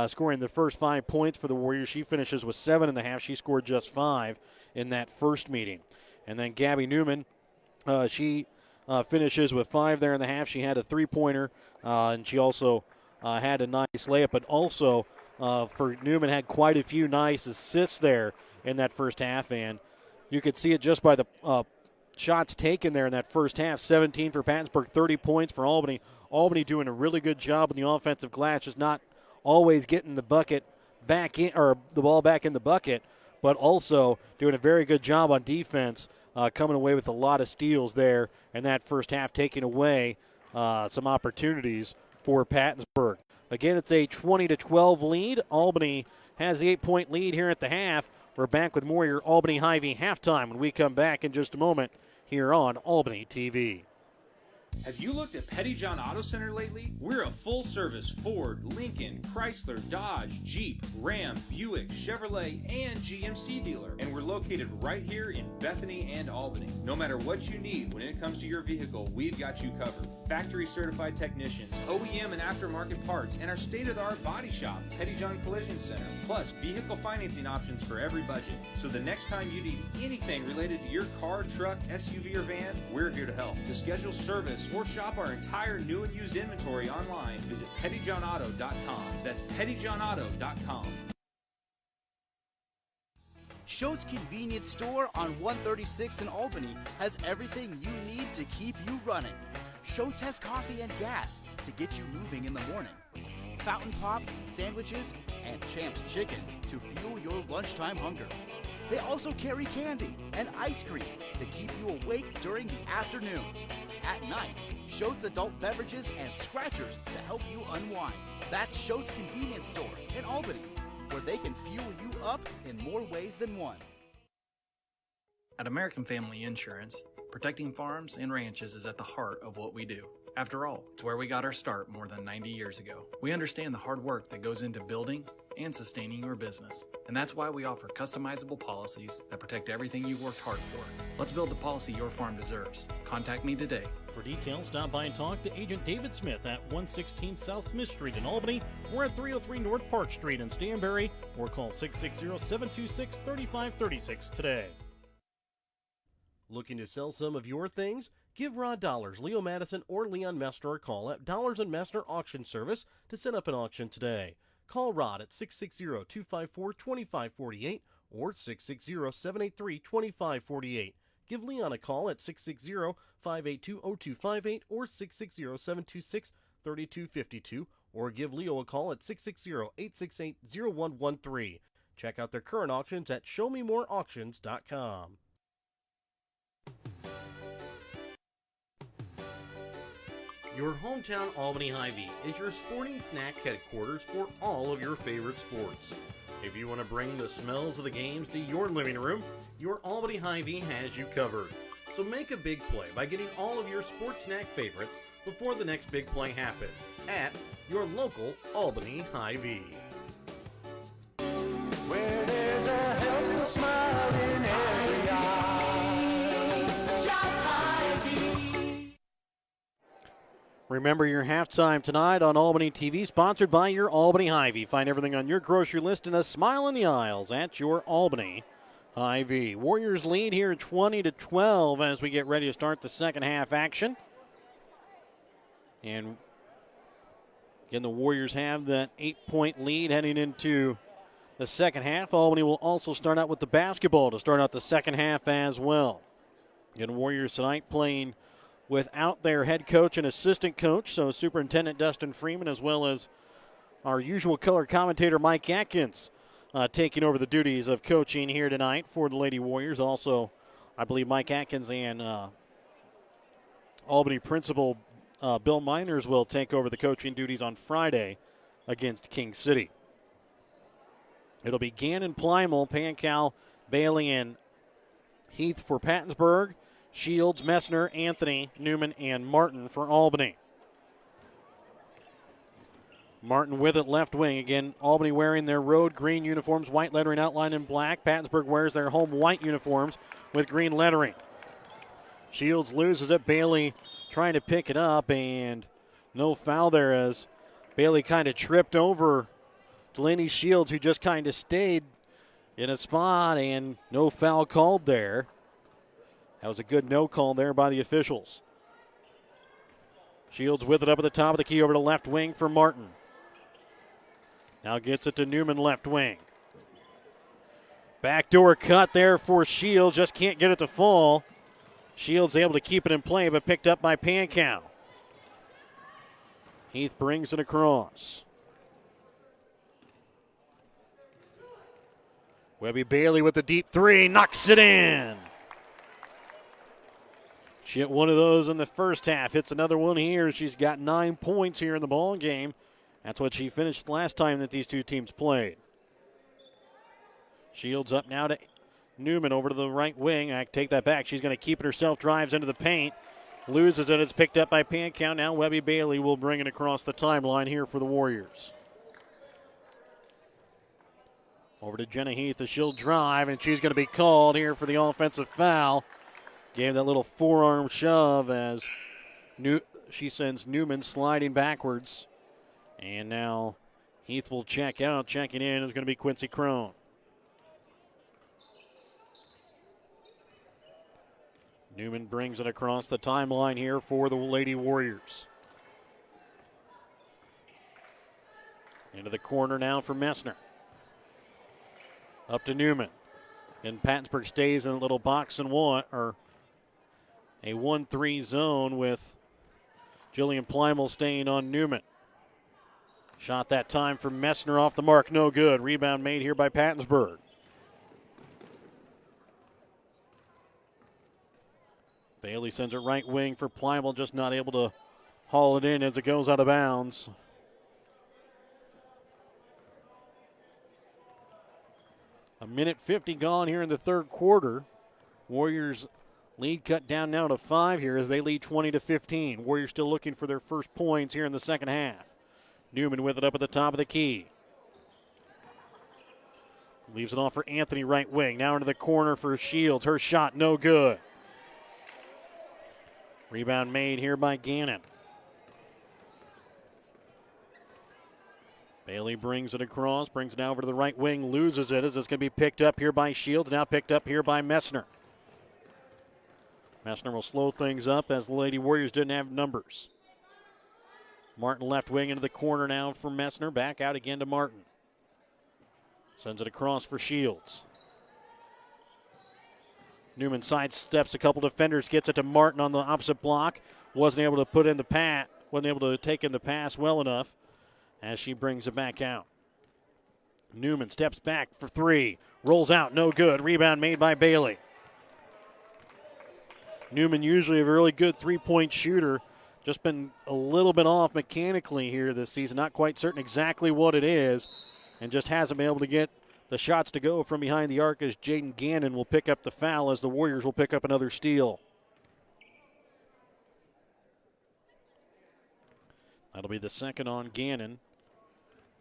scoring the first 5 points for the Warriors. She finishes with 7 in the half. She scored just 5 in that first meeting. And then Gabby Newman, she finishes with 5 there in the half. She had a three-pointer, and she also had a nice layup. But also, for Newman, had quite a few nice assists there in that first half. And you could see it just by the shots taken there in that first half. 17 for Pattonsburg, 30 points for Albany. Albany doing a really good job on the offensive glass, just not always getting the bucket back in, or the ball back in the bucket, but also doing a very good job on defense, coming away with a lot of steals there in that first half, taking away some opportunities for Pattonsburg. Again, it's a 20-12 lead. Albany has the 8-point lead here at the half. We're back with more of your Albany Hy-Vee halftime when we come back in just a moment here on Albany TV. Have you looked at Petty John Auto Center lately? We're a full-service Ford, Lincoln, Chrysler, Dodge, Jeep, Ram, Buick, Chevrolet, and GMC dealer. And we're located right here in Bethany and Albany. No matter what you need when it comes to your vehicle, we've got you covered. Factory-certified technicians, OEM and aftermarket parts, and our state-of-the-art body shop, Petty John Collision Center. Plus, vehicle financing options for every budget. So the next time you need anything related to your car, truck, SUV, or van, we're here to help. To schedule service or shop our entire new and used inventory online, visit pettyjohnauto.com. That's pettyjohnauto.com. Schultz Convenience Store on 136 in Albany has everything you need to keep you running. Schultz has coffee and gas to get you moving in the morning. Fountain Pop, sandwiches, and Champ's Chicken to fuel your lunchtime hunger. They also carry candy and ice cream to keep you awake during the afternoon. At night, Schultz adult beverages and scratchers to help you unwind. That's Schultz Convenience Store in Albany, where they can fuel you up in more ways than one. At American Family Insurance, protecting farms and ranches is at the heart of what we do. After all, it's where we got our start more than 90 years ago. We understand the hard work that goes into building and sustaining your business. And that's why we offer customizable policies that protect everything you've worked hard for. Let's build the policy your farm deserves. Contact me today. For details, stop by and talk to Agent David Smith at 116 South Smith Street in Albany or at 303 North Park Street in Stanberry, or call 660-726-3536 today. Looking to sell some of your things? Give Rod Dollars, Leo Madison, or Leon Mester a call at Dollars & Mester Auction Service to set up an auction today. Call Rod at 660-254-2548 or 660-783-2548. Give Leon a call at 660-582-0258 or 660-726-3252, or give Leo a call at 660-868-0113. Check out their current auctions at showmemoreauctions.com. Your hometown Albany Hy-Vee is your sporting snack headquarters for all of your favorite sports. If you want to bring the smells of the games to your living room, your Albany Hy-Vee has you covered. So make a big play by getting all of your sports snack favorites before the next big play happens at your local Albany Hy-Vee. Where there's a helpful smile in every eye. Shop Hy-Vee. Remember your halftime tonight on Albany TV, sponsored by your Albany Hy-Vee. Find everything on your grocery list and a smile in the aisles at your Albany Hy-Vee. Warriors lead here 20-12 as we get ready to start the second half action. And again, the Warriors have that 8-point lead heading into the second half. Albany will also start out with the basketball to start out the second half as well. Again, Warriors tonight playing without their head coach and assistant coach, so Superintendent Dustin Freeman as well as our usual color commentator Mike Atkins taking over the duties of coaching here tonight for the Lady Warriors. Also, I believe Mike Atkins and Albany principal Bill Miners will take over the coaching duties on Friday against King City. It'll be Gannon, Plymel, Pankow, Bailey, and Heath for Pattonsburg. Shields, Messner, Anthony, Newman, and Martin for Albany. Martin with it, left wing. Again, Albany wearing their road green uniforms, white lettering outlined in black. Pattonsburg wears their home white uniforms with green lettering. Shields loses it. Bailey trying to pick it up, and no foul there as Bailey kind of tripped over Delaney Shields, who just kind of stayed in a spot, and no foul called there. That was a good no call there by the officials. Shields with it up at the top of the key over to left wing for Martin. Now gets it to Newman, left wing. Backdoor cut there for Shields, just can't get it to fall. Shields able to keep it in play, but picked up by Pankow. Heath brings it across. Webby Bailey with the deep three, knocks it in. She hit one of those in the first half, hits another one here. She's got 9 points here in the ball game. That's what she finished last time that these two teams played. Shields up now to Newman over to the right wing. I take that back. She's going to keep it herself, drives into the paint. loses it. It's picked up by Pankow. Now Webby Bailey will bring it across the timeline here for the Warriors. Over to Jenna Heath as she'll drive, and she's going to be called here for the offensive foul. Gave that little forearm shove as she sends Newman sliding backwards. And now Heath will check out. Checking in is going to be Quincy Crone. Newman brings it across the timeline here for the Lady Warriors. Into the corner now for Messner. Up to Newman. And Pattonsburg stays in a little box and one, or a 1-3 zone with Jillian Plymel staying on Newman. Shot that time from Messner off the mark, no good. Rebound made here by Pattonsburg. Bailey sends it right wing for Plymel, just not able to haul it in as it goes out of bounds. A minute 50 gone here in the third quarter. Warriors lead cut down now to 5 here as they lead 20-15. Warriors still looking for their first points here in the second half. Newman with it up at the top of the key. Leaves it off for Anthony right wing. Now into the corner for Shields. Her shot no good. Rebound made here by Gannon. Bailey brings it across, brings it now over to the right wing, loses it as it's going to be picked up here by Shields, now picked up here by Messner. Messner will slow things up as the Lady Warriors didn't have numbers. Martin left wing into the corner now for Messner, back out again to Martin. Sends it across for Shields. Newman sidesteps a couple defenders, gets it to Martin on the opposite block. Wasn't able to put in the wasn't able to take in the pass well enough as she brings it back out. Newman steps back for 3. Rolls out, no good. Rebound made by Bailey. Newman usually a really good three-point shooter. Just been a little bit off mechanically here this season. Not quite certain exactly what it is. And just hasn't been able to get the shots to go from behind the arc as Jaden Gannon will pick up the foul as the Warriors will pick up another steal. That'll be the second on Gannon.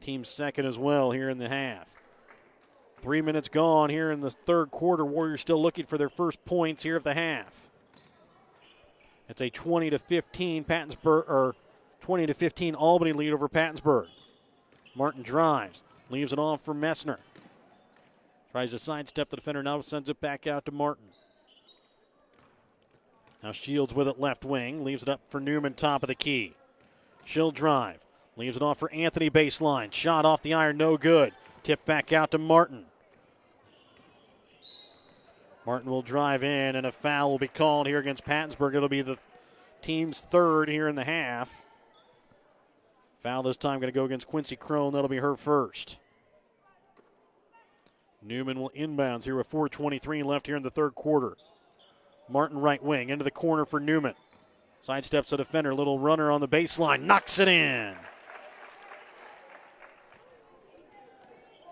Team's second as well here in the half. 3 minutes gone here in the third quarter. Warriors still looking for their first points here of the half. It's a 20-15 Pattonsburg, or 20-15 Albany lead over Pattonsburg. Martin drives, leaves it off for Messner. Tries to sidestep the defender, now sends it back out to Martin. Now Shields with it left wing, leaves it up for Newman, top of the key. She'll drive, leaves it off for Anthony baseline. Shot off the iron, no good. Tipped back out to Martin. Martin will drive in, and a foul will be called here against Pattonsburg. It'll be the team's third here in the half. Foul this time going to go against Quincy Crone. That'll be her first. Newman will inbounds here with 4:23 left here in the third quarter. Martin right wing into the corner for Newman. Sidesteps the defender, little runner on the baseline, knocks it in.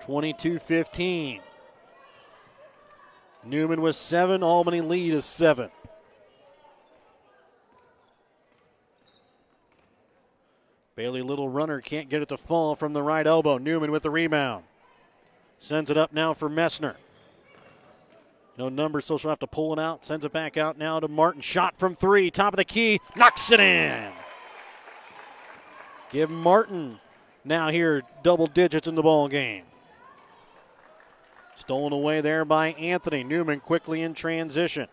22-15. Newman with 7, Albany lead is 7. Bailey, little runner, can't get it to fall from the right elbow. Newman with the rebound. Sends it up now for Messner. No numbers, so she'll have to pull it out. Sends it back out now to Martin. Shot from 3, top of the key, knocks it in. Give Martin now here double digits in the ball game. Stolen away there by Anthony. Newman quickly in transition.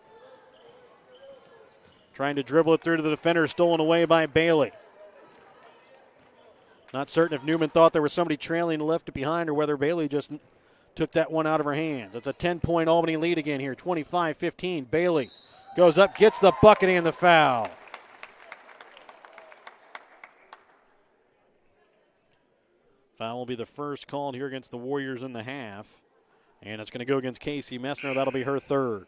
Trying to dribble it through to the defender, stolen away by Bailey. Not certain if Newman thought there was somebody trailing and left it behind or whether Bailey just took that one out of her hands. It's a 10-point Albany lead again here, 25-15. Bailey goes up, gets the bucket and the foul. Foul will be the first called here against the Warriors in the half. And it's going to go against Casey Messner. That'll be her third.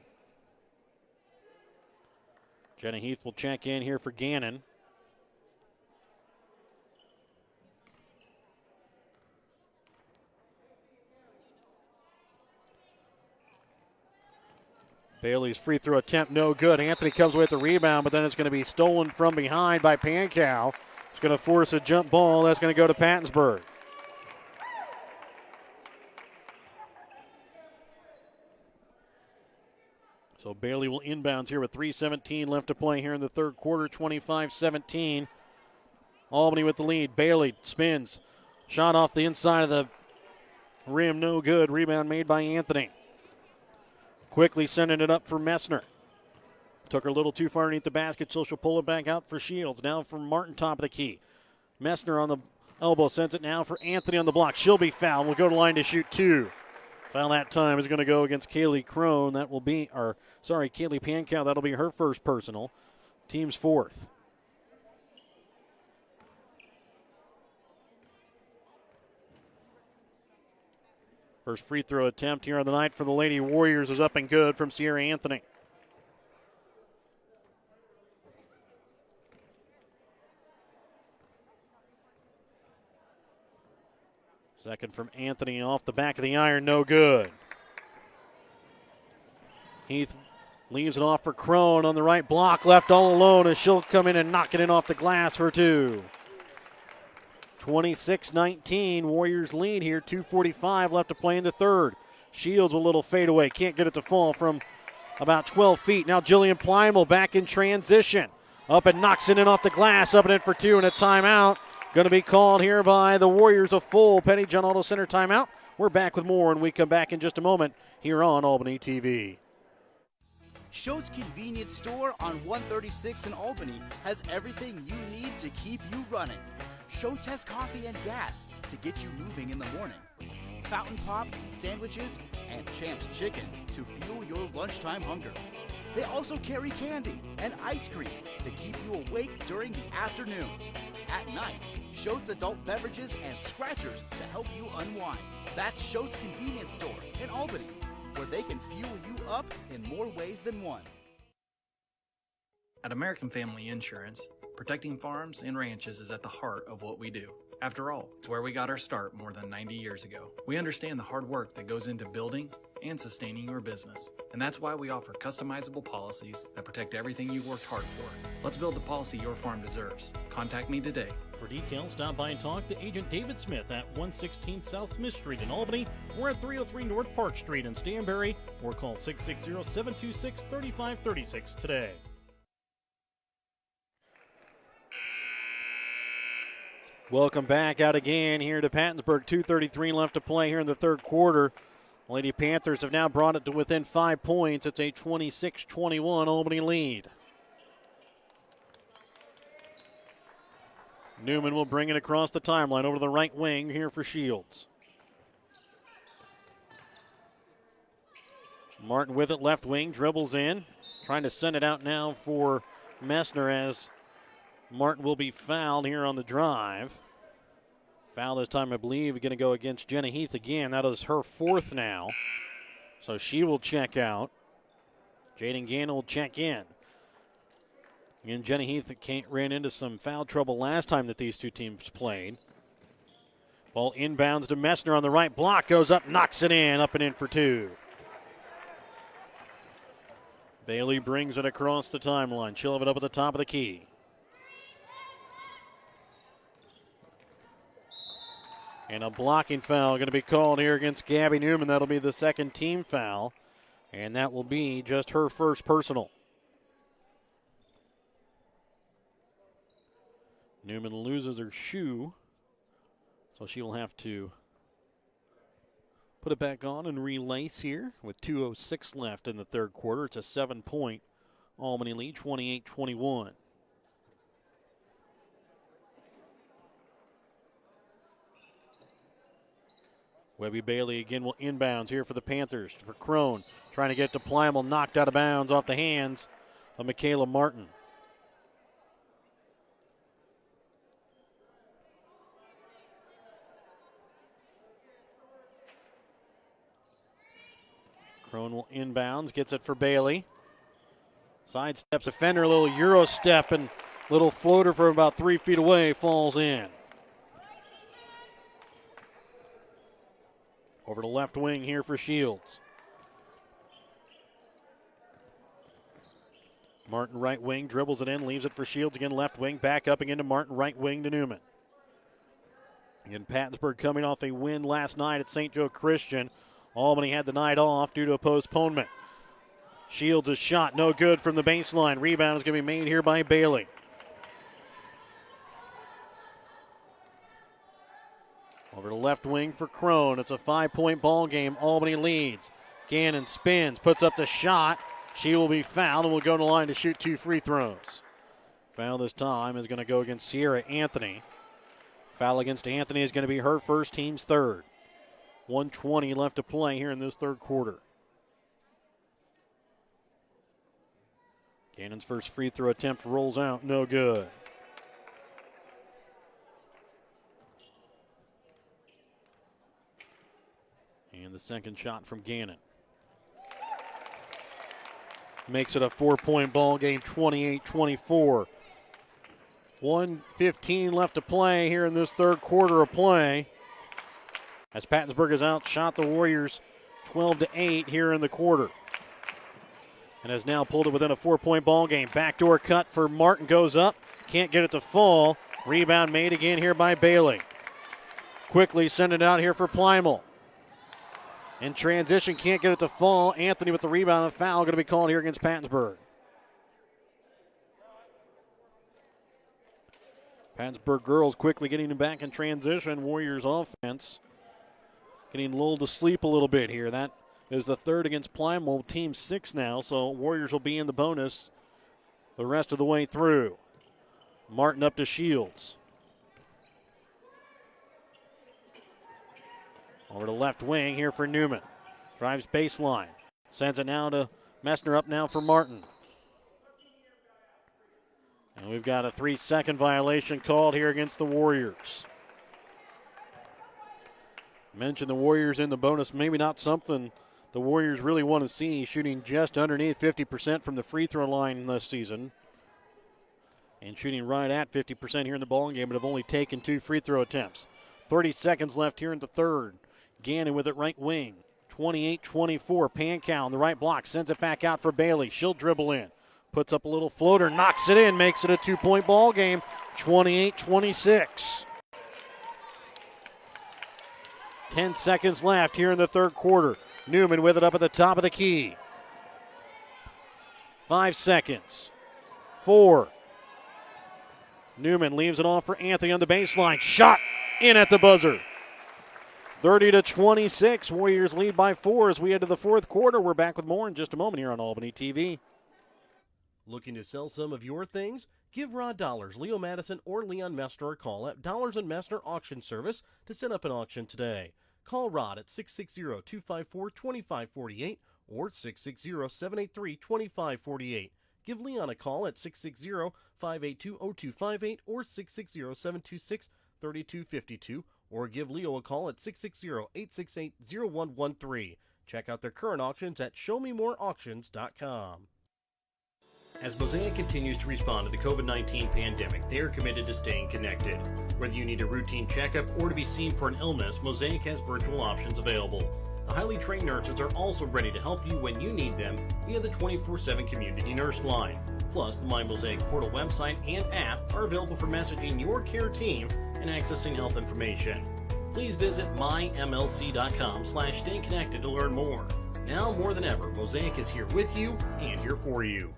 Jenna Heath will check in here for Gannon. Bailey's free throw attempt, no good. Anthony comes away with the rebound, but then it's going to be stolen from behind by Pankow. It's going to force a jump ball. That's going to go to Pattonsburg. So Bailey will inbounds here with 3:17 left to play here in the third quarter, 25-17. Albany with the lead. Bailey spins. Shot off the inside of the rim, no good. Rebound made by Anthony. Quickly sending it up for Messner. Took her a little too far underneath the basket, so she'll pull it back out for Shields. Now for Martin, top of the key. Messner on the elbow, sends it now for Anthony on the block. She'll be fouled. Will go to line to shoot two. Foul that time is going to go against Kaylee Crone. That will be, Kaylee Pankow. That'll be her first personal. Team's fourth. First free throw attempt here on the night for the Lady Warriors is up and good from Sierra Anthony. Second from Anthony off the back of the iron, no good. Heath leaves it off for Crone on the right block, left all alone as she'll come in and knock it in off the glass for two. 26-19, Warriors lead here, 2:45 left to play in the third. Shields with a little fadeaway, can't get it to fall from about 12 feet. Now Jillian Plimal back in transition. Up and knocks it in off the glass, up and in for two, and a timeout. Going to be called here by the Warriors, a full Petty John Auto Center timeout. We're back with more when we come back in just a moment here on Albany TV. Schultz Convenience Store on 136 in Albany has everything you need to keep you running. Show Test Coffee and Gas to get you moving in the morning. Fountain Pop, sandwiches, and Champ's Chicken to fuel your lunchtime hunger. They also carry candy and ice cream to keep you awake during the afternoon. At night, Schultz Adult Beverages and Scratchers to help you unwind. That's Schultz Convenience Store in Albany, where they can fuel you up in more ways than one. At American Family Insurance, protecting farms and ranches is at the heart of what we do. After all, it's where we got our start more than 90 years ago. We understand the hard work that goes into building and sustaining your business, and that's why we offer customizable policies that protect everything you've worked hard for. Let's build the policy your farm deserves. Contact me today. For details, stop by and talk to Agent David Smith at 116 South Smith Street in Albany, or at 303 North Park Street in Stanberry, or call 660-726-3536 today. Welcome back out again here to Pattonsburg. 2:33 left to play here in the third quarter. Lady Panthers have now brought it to within 5 points. It's a 26-21 Albany lead. Newman will bring it across the timeline over to the right wing here for Shields. Martin with it, left wing, dribbles in. Trying to send it out now for Messner as Martin will be fouled here on the drive. Foul this time, I believe, going to go against Jenna Heath again. That is her fourth now. So she will check out. Jaden Gannon will check in. And Jenna Heath ran into some foul trouble last time that these two teams played. Ball inbounds to Messner on the right block. Goes up, knocks it in, up and in for two. Bailey brings it across the timeline. She'll have it up at the top of the key. And a blocking foul going to be called here against Gabby Newman. That'll be the second team foul. And that will be just her first personal. Newman loses her shoe, so she will have to put it back on and relace here with 2:06 left in the third quarter. It's a 7-point Albany lead, 28-21. Webby Bailey again will inbounds here for the Panthers. For Crone, trying to get to Plimal, knocked out of bounds off the hands of Michaela Martin. Crone will inbounds, gets it for Bailey. Sidesteps offender, a little Euro step and little floater from about 3 feet away, falls in. Over to left wing here for Shields. Martin right wing, dribbles it in, leaves it for Shields again left wing, back up again to Martin right wing to Newman. Again, Pattonsburg coming off a win last night at St. Joe Christian. Albany had the night off due to a postponement. Shields' a shot, no good from the baseline. Rebound is going to be made here by Bailey. Over to left wing for Crone. It's a 5-point ball game. Albany leads. Gannon spins, puts up the shot. She will be fouled and will go to the line to shoot 2 free throws. Foul this time is going to go against Sierra Anthony. Foul against Anthony is going to be her first, team's third. 1:20 left to play here in this third quarter. Gannon's first free throw attempt rolls out, no good. And the second shot from Gannon. Makes it a 4-point ball game, 28-24. 1:15 left to play here in this third quarter of play. As Pattonsburg has outshot the Warriors 12-8 here in the quarter. And has now pulled it within a 4-point ball game. Backdoor cut for Martin goes up. Can't get it to fall. Rebound made again here by Bailey. Quickly send it out here for Plymel. In transition, can't get it to fall. Anthony with the rebound and foul going to be called here against Pattonsburg. Pattonsburg girls quickly getting them back in transition. Warriors offense getting lulled to sleep a little bit here. That is the third against Plymouth. Team 6 now, so Warriors will be in the bonus the rest of the way through. Martin up to Shields. Over to left wing here for Newman. Drives baseline. Sends it now to Messner, up now for Martin. And we've got a 3-second violation called here against the Warriors. Mentioned the Warriors in the bonus. Maybe not something the Warriors really want to see, shooting just underneath 50% from the free throw line this season. And shooting right at 50% here in the ballgame, but have only taken 2 free throw attempts. 30 seconds left here in the third. Gannon with it right wing. 28-24. Pankow on the right block. Sends it back out for Bailey. She'll dribble in. Puts up a little floater. Knocks it in. Makes it a 2-point ball game. 28-26. 10 seconds left here in the third quarter. Newman with it up at the top of the key. 5 seconds. 4. Newman leaves it off for Anthony on the baseline. Shot in at the buzzer. 30-26. Warriors lead by 4 as we head to the fourth quarter. We're back with more in just a moment here on Albany TV. Looking to sell some of your things? Give Rod Dollars, Leo Madison, or Leon Messner a call at Dollars & Messner Auction Service to set up an auction today. Call Rod at 660-254-2548 or 660-783-2548. Give Leon a call at 660-582-0258 or 660-726-3252. Or give Leo a call at 660-868-0113. Check out their current auctions at showmemoreauctions.com. As Mosaic continues to respond to the COVID-19 pandemic, they are committed to staying connected. Whether you need a routine checkup or to be seen for an illness, Mosaic has virtual options available. The highly trained nurses are also ready to help you when you need them via the 24/7 community nurse line. Plus, the My Mosaic Portal website and app are available for messaging your care team and accessing health information. Please visit mymlc.com/stay connected to learn more. Now more than ever, Mosaic is here with you and here for you.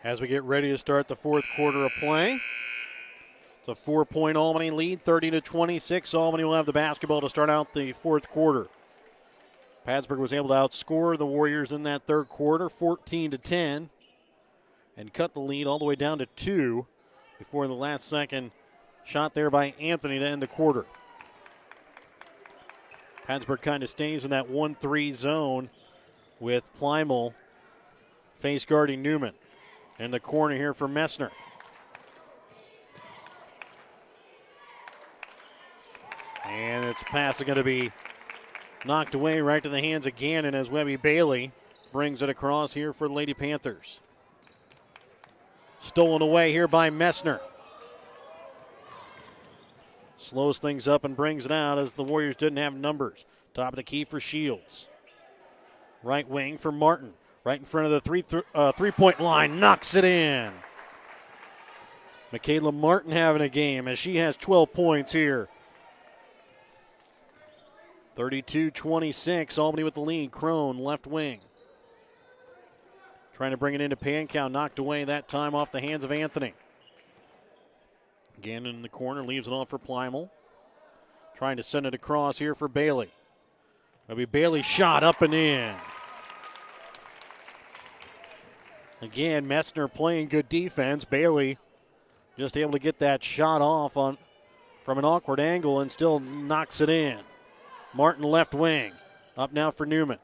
As we get ready to start the fourth quarter of play, it's a 4-point Albany lead, 30-26. Albany will have the basketball to start out the fourth quarter. Pattonsburg was able to outscore the Warriors in that third quarter, 14-10, and cut the lead all the way down to 2 before the last second shot there by Anthony to end the quarter. Pattonsburg kind of stays in that 1-3 zone with Plymel face guarding Newman. In the corner here for Messner. And its pass is going to be knocked away right to the hands of Gannon as Webby Bailey brings it across here for the Lady Panthers. Stolen away here by Messner. Slows things up and brings it out as the Warriors didn't have numbers. Top of the key for Shields. Right wing for Martin. Right in front of the three-point line, knocks it in. Michaela Martin having a game as she has 12 points here. 32-26, Albany with the lead. Crone, left wing. Trying to bring it into Pankow, knocked away that time off the hands of Anthony. Again in the corner, leaves it off for Plymel. Trying to send it across here for Bailey. That'll be Bailey's shot up and in. Again, Messner playing good defense. Bailey just able to get that shot off from an awkward angle and still knocks it in. Martin left wing. Up now for Newman.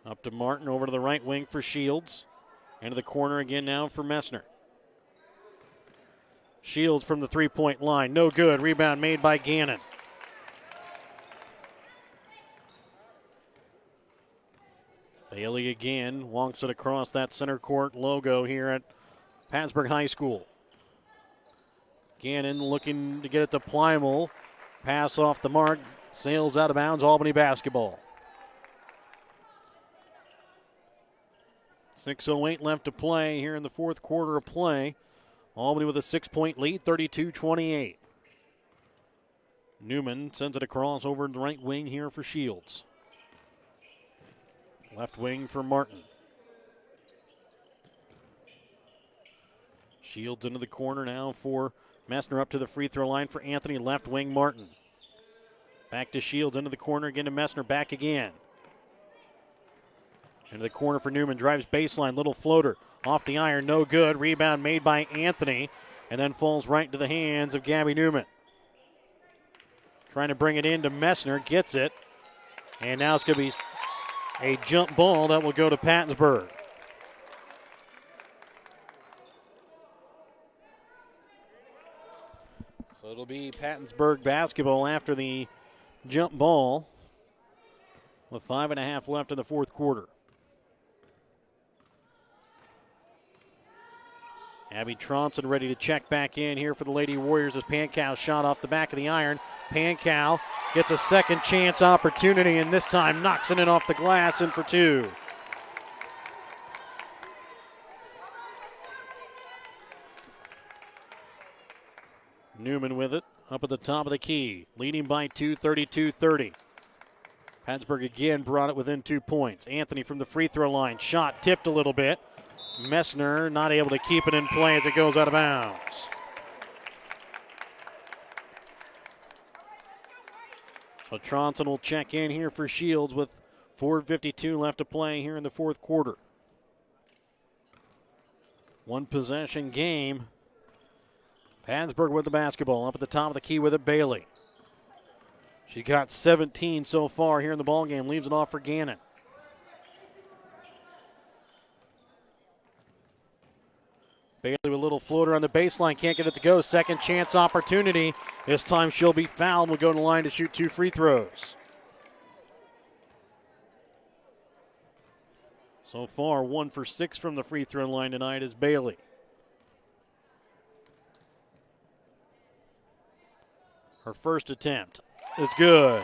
Up to Martin, over to the right wing for Shields. Into the corner again now for Messner. Shields from the three-point line. No good. Rebound made by Gannon. Bailey again wonks it across that center court logo here at Pattonsburg High School. Gannon looking to get it to Plymel. Pass off the mark. Sails out of bounds. Albany basketball. 6:08 left to play here in the fourth quarter of play. Albany with a 6-point lead, 32-28. Newman sends it across over the right wing here for Shields. Left wing for Martin. Shields into the corner now for Messner, up to the free throw line for Anthony. Left wing Martin. Back to Shields, into the corner again to Messner. Back again. Into the corner for Newman. Drives baseline. Little floater. Off the iron. No good. Rebound made by Anthony. And then falls right into the hands of Gabby Newman. Trying to bring it in to Messner. Gets it. And now it's going to be a jump ball that will go to Pattonsburg. So it'll be Pattonsburg basketball after the jump ball with 5.5 left in the fourth quarter. Abby Tronson ready to check back in here for the Lady Warriors as Pankow shot off the back of the iron. Pankow gets a second chance opportunity and this time knocks it in off the glass, in for two. Newman with it, up at the top of the key, leading by 2, 32-30. Pattonsburg again brought it within 2 points. Anthony from the free throw line, shot tipped a little bit. Messner not able to keep it in play as it goes out of bounds. So Tronson will check in here for Shields with 4:52 left to play here in the fourth quarter. One possession game. Pattonsburg with the basketball. Up at the top of the key with it, Bailey. She got 17 so far here in the ballgame. Leaves it off for Gannon. Bailey with a little floater on the baseline. Can't get it to go. Second chance opportunity. This time she'll be fouled. Will go to the line to shoot 2 free throws. So far, 1 for 6 from the free throw line tonight is Bailey. Her first attempt is good.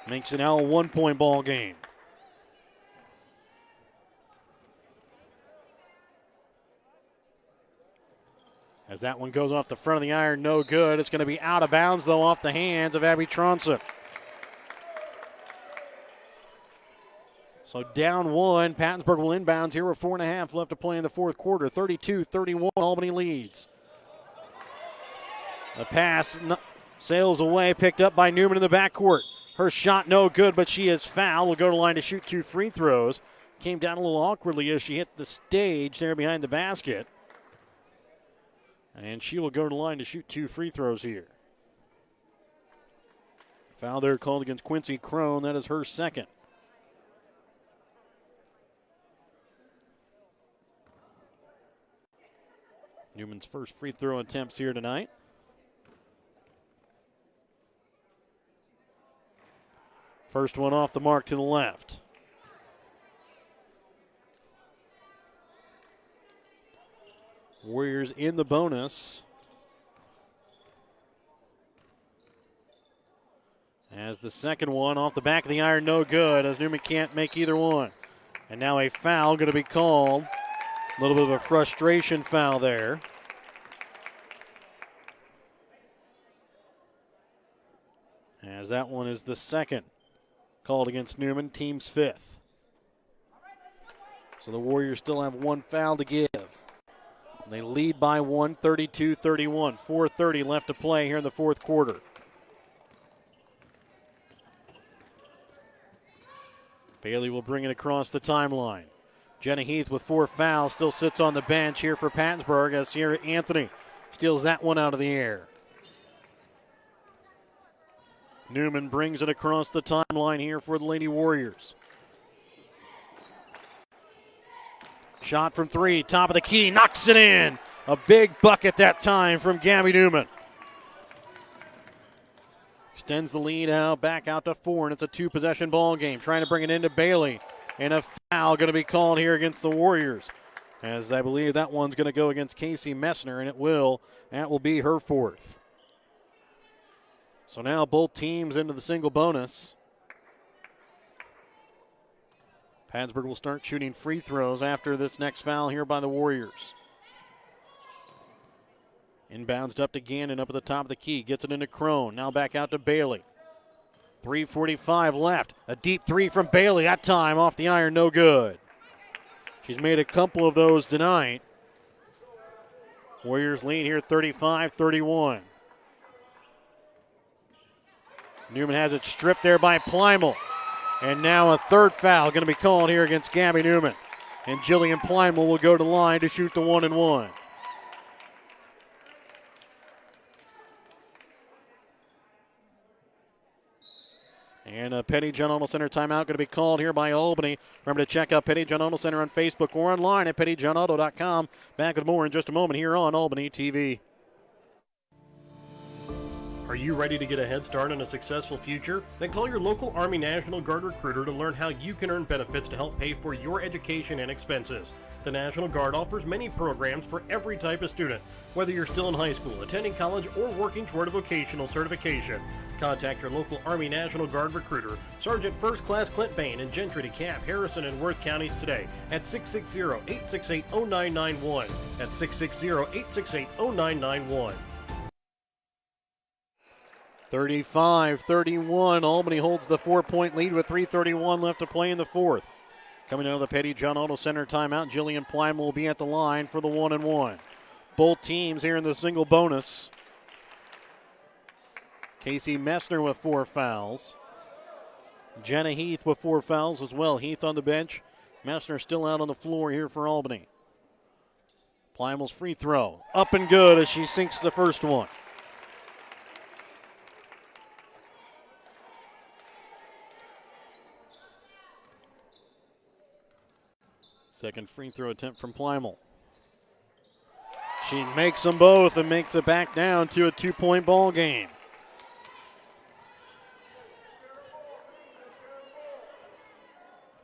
Makes it now a 1-point ball game. As that one goes off the front of the iron, no good. It's going to be out of bounds, though, off the hands of Abby Tronson. So down 1. Pattonsburg will inbounds here with 4.5 left to play in the fourth quarter. 32-31, Albany leads. The pass sails away, picked up by Newman in the backcourt. Her shot no good, but she is fouled. Will go to the line to shoot 2 free throws. Came down a little awkwardly as she hit the stage there behind the basket. And she will go to the line to shoot 2 free throws here. Foul there called against Quincy Crone. That is her second. Newman's first free throw attempts here tonight. First one off the mark to the left. Warriors in the bonus. As the second one off the back of the iron, no good, as Newman can't make either one. And now a foul going to be called. A little bit of a frustration foul there. As that one is the second called against Newman, team's fifth. So the Warriors still have one foul to give. They lead by one, 32-31. 4:30 left to play here in the fourth quarter. Bailey will bring it across the timeline. Jenna Heath with 4 fouls still sits on the bench here for Pattonsburg as Sierra Anthony steals that one out of the air. Newman brings it across the timeline here for the Lady Warriors. Shot from 3, top of the key, knocks it in. A big bucket that time from Gabby Newman. Extends the lead out, back out to 4, and it's a 2-possession ball game. Trying to bring it into Bailey, and a foul going to be called here against the Warriors. As I believe that one's going to go against Casey Messner, and it will. That will be her 4th. So now both teams into the single bonus. Pattonsburg will start shooting free throws after this next foul here by the Warriors. Inbounds up to Gannon up at the top of the key. Gets it into Crone. Now back out to Bailey. 3:45 left. A deep 3 from Bailey. That time off the iron, no good. She's made a couple of those tonight. Warriors lead here 35-31. Newman has it stripped there by Plymel. And now a third foul going to be called here against Gabby Newman. And Jillian Plymel will go to the line to shoot the 1-and-1. And a Petty John Arnold Center timeout going to be called here by Albany. Remember to check out Petty John Arnold Center on Facebook or online at pettyjohnauto.com. Back with more in just a moment here on Albany TV. Are you ready to get a head start on a successful future? Then call your local Army National Guard recruiter to learn how you can earn benefits to help pay for your education and expenses. The National Guard offers many programs for every type of student, whether you're still in high school, attending college, or working toward a vocational certification. Contact your local Army National Guard recruiter, Sergeant First Class Clint Bain in Gentry, DeKalb, Harrison, and Worth counties today at 660-868-0991. That's 660-868-0991. 35-31. Albany holds the 4-point lead with 3:31 left to play in the fourth. Coming out of the Petty John Auto Center timeout, Jillian Plymel will be at the line for the 1-and-1. Both teams here in the single bonus. Casey Messner with 4 fouls. Jenna Heath with 4 fouls as well. Heath on the bench. Messner still out on the floor here for Albany. Plymel's free throw. Up and good as she sinks the first one. Second free throw attempt from Plymel. She makes them both and makes it back down to a 2-point ball game.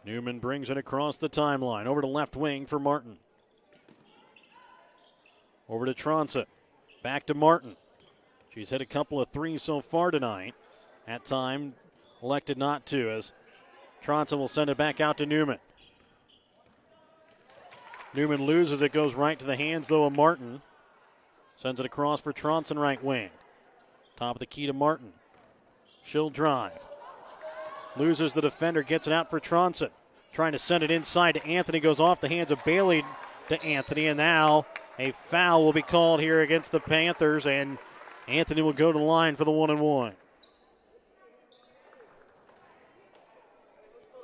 Newman brings it across the timeline. Over to left wing for Martin. Over to Tronson. Back to Martin. She's hit a couple of threes so far tonight. At time, elected not to, as Tronson will send it back out to Newman. Newman loses it, goes right to the hands, though, of Martin. Sends it across for Tronson, right wing. Top of the key to Martin. She'll drive. Loses the defender, gets it out for Tronson. Trying to send it inside to Anthony, goes off the hands of Bailey to Anthony, and now a foul will be called here against the Panthers, and Anthony will go to the line for the 1-and-1.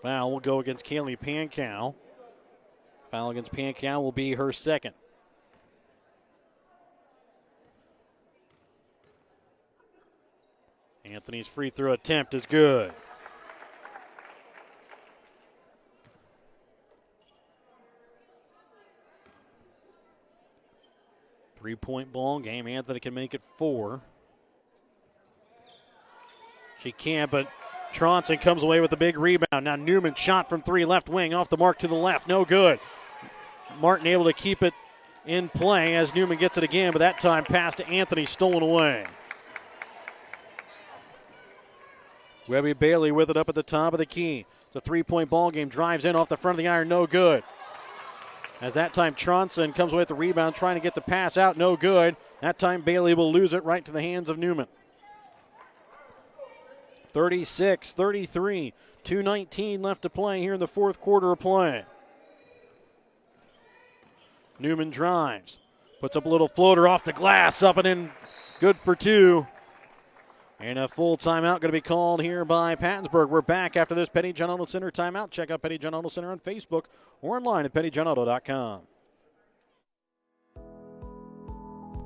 Foul will go against Kaylee Pankow. Foul against Pankow will be her second. Anthony's free throw attempt is good. Three-point ball game. Anthony can make it 4. She can't, but Tronson comes away with a big rebound. Now Newman shot from 3, left wing, off the mark to the left. No good. Martin able to keep it in play as Newman gets it again, but that time pass to Anthony stolen away. Webby Bailey with it up at the top of the key. It's a three-point ball game. Drives in off the front of the iron. No good. As that time Tronson comes away with the rebound, trying to get the pass out. No good. That time Bailey will lose it right to the hands of Newman. 36-33. 2:19 left to play here in the fourth quarter of play. Newman drives. Puts up a little floater off the glass. Up and in. Good for two. And a full timeout going to be called here by Pattonsburg. We're back after this Petty John Auto Center timeout. Check out Petty John Auto Center on Facebook or online at pettyjohnauto.com.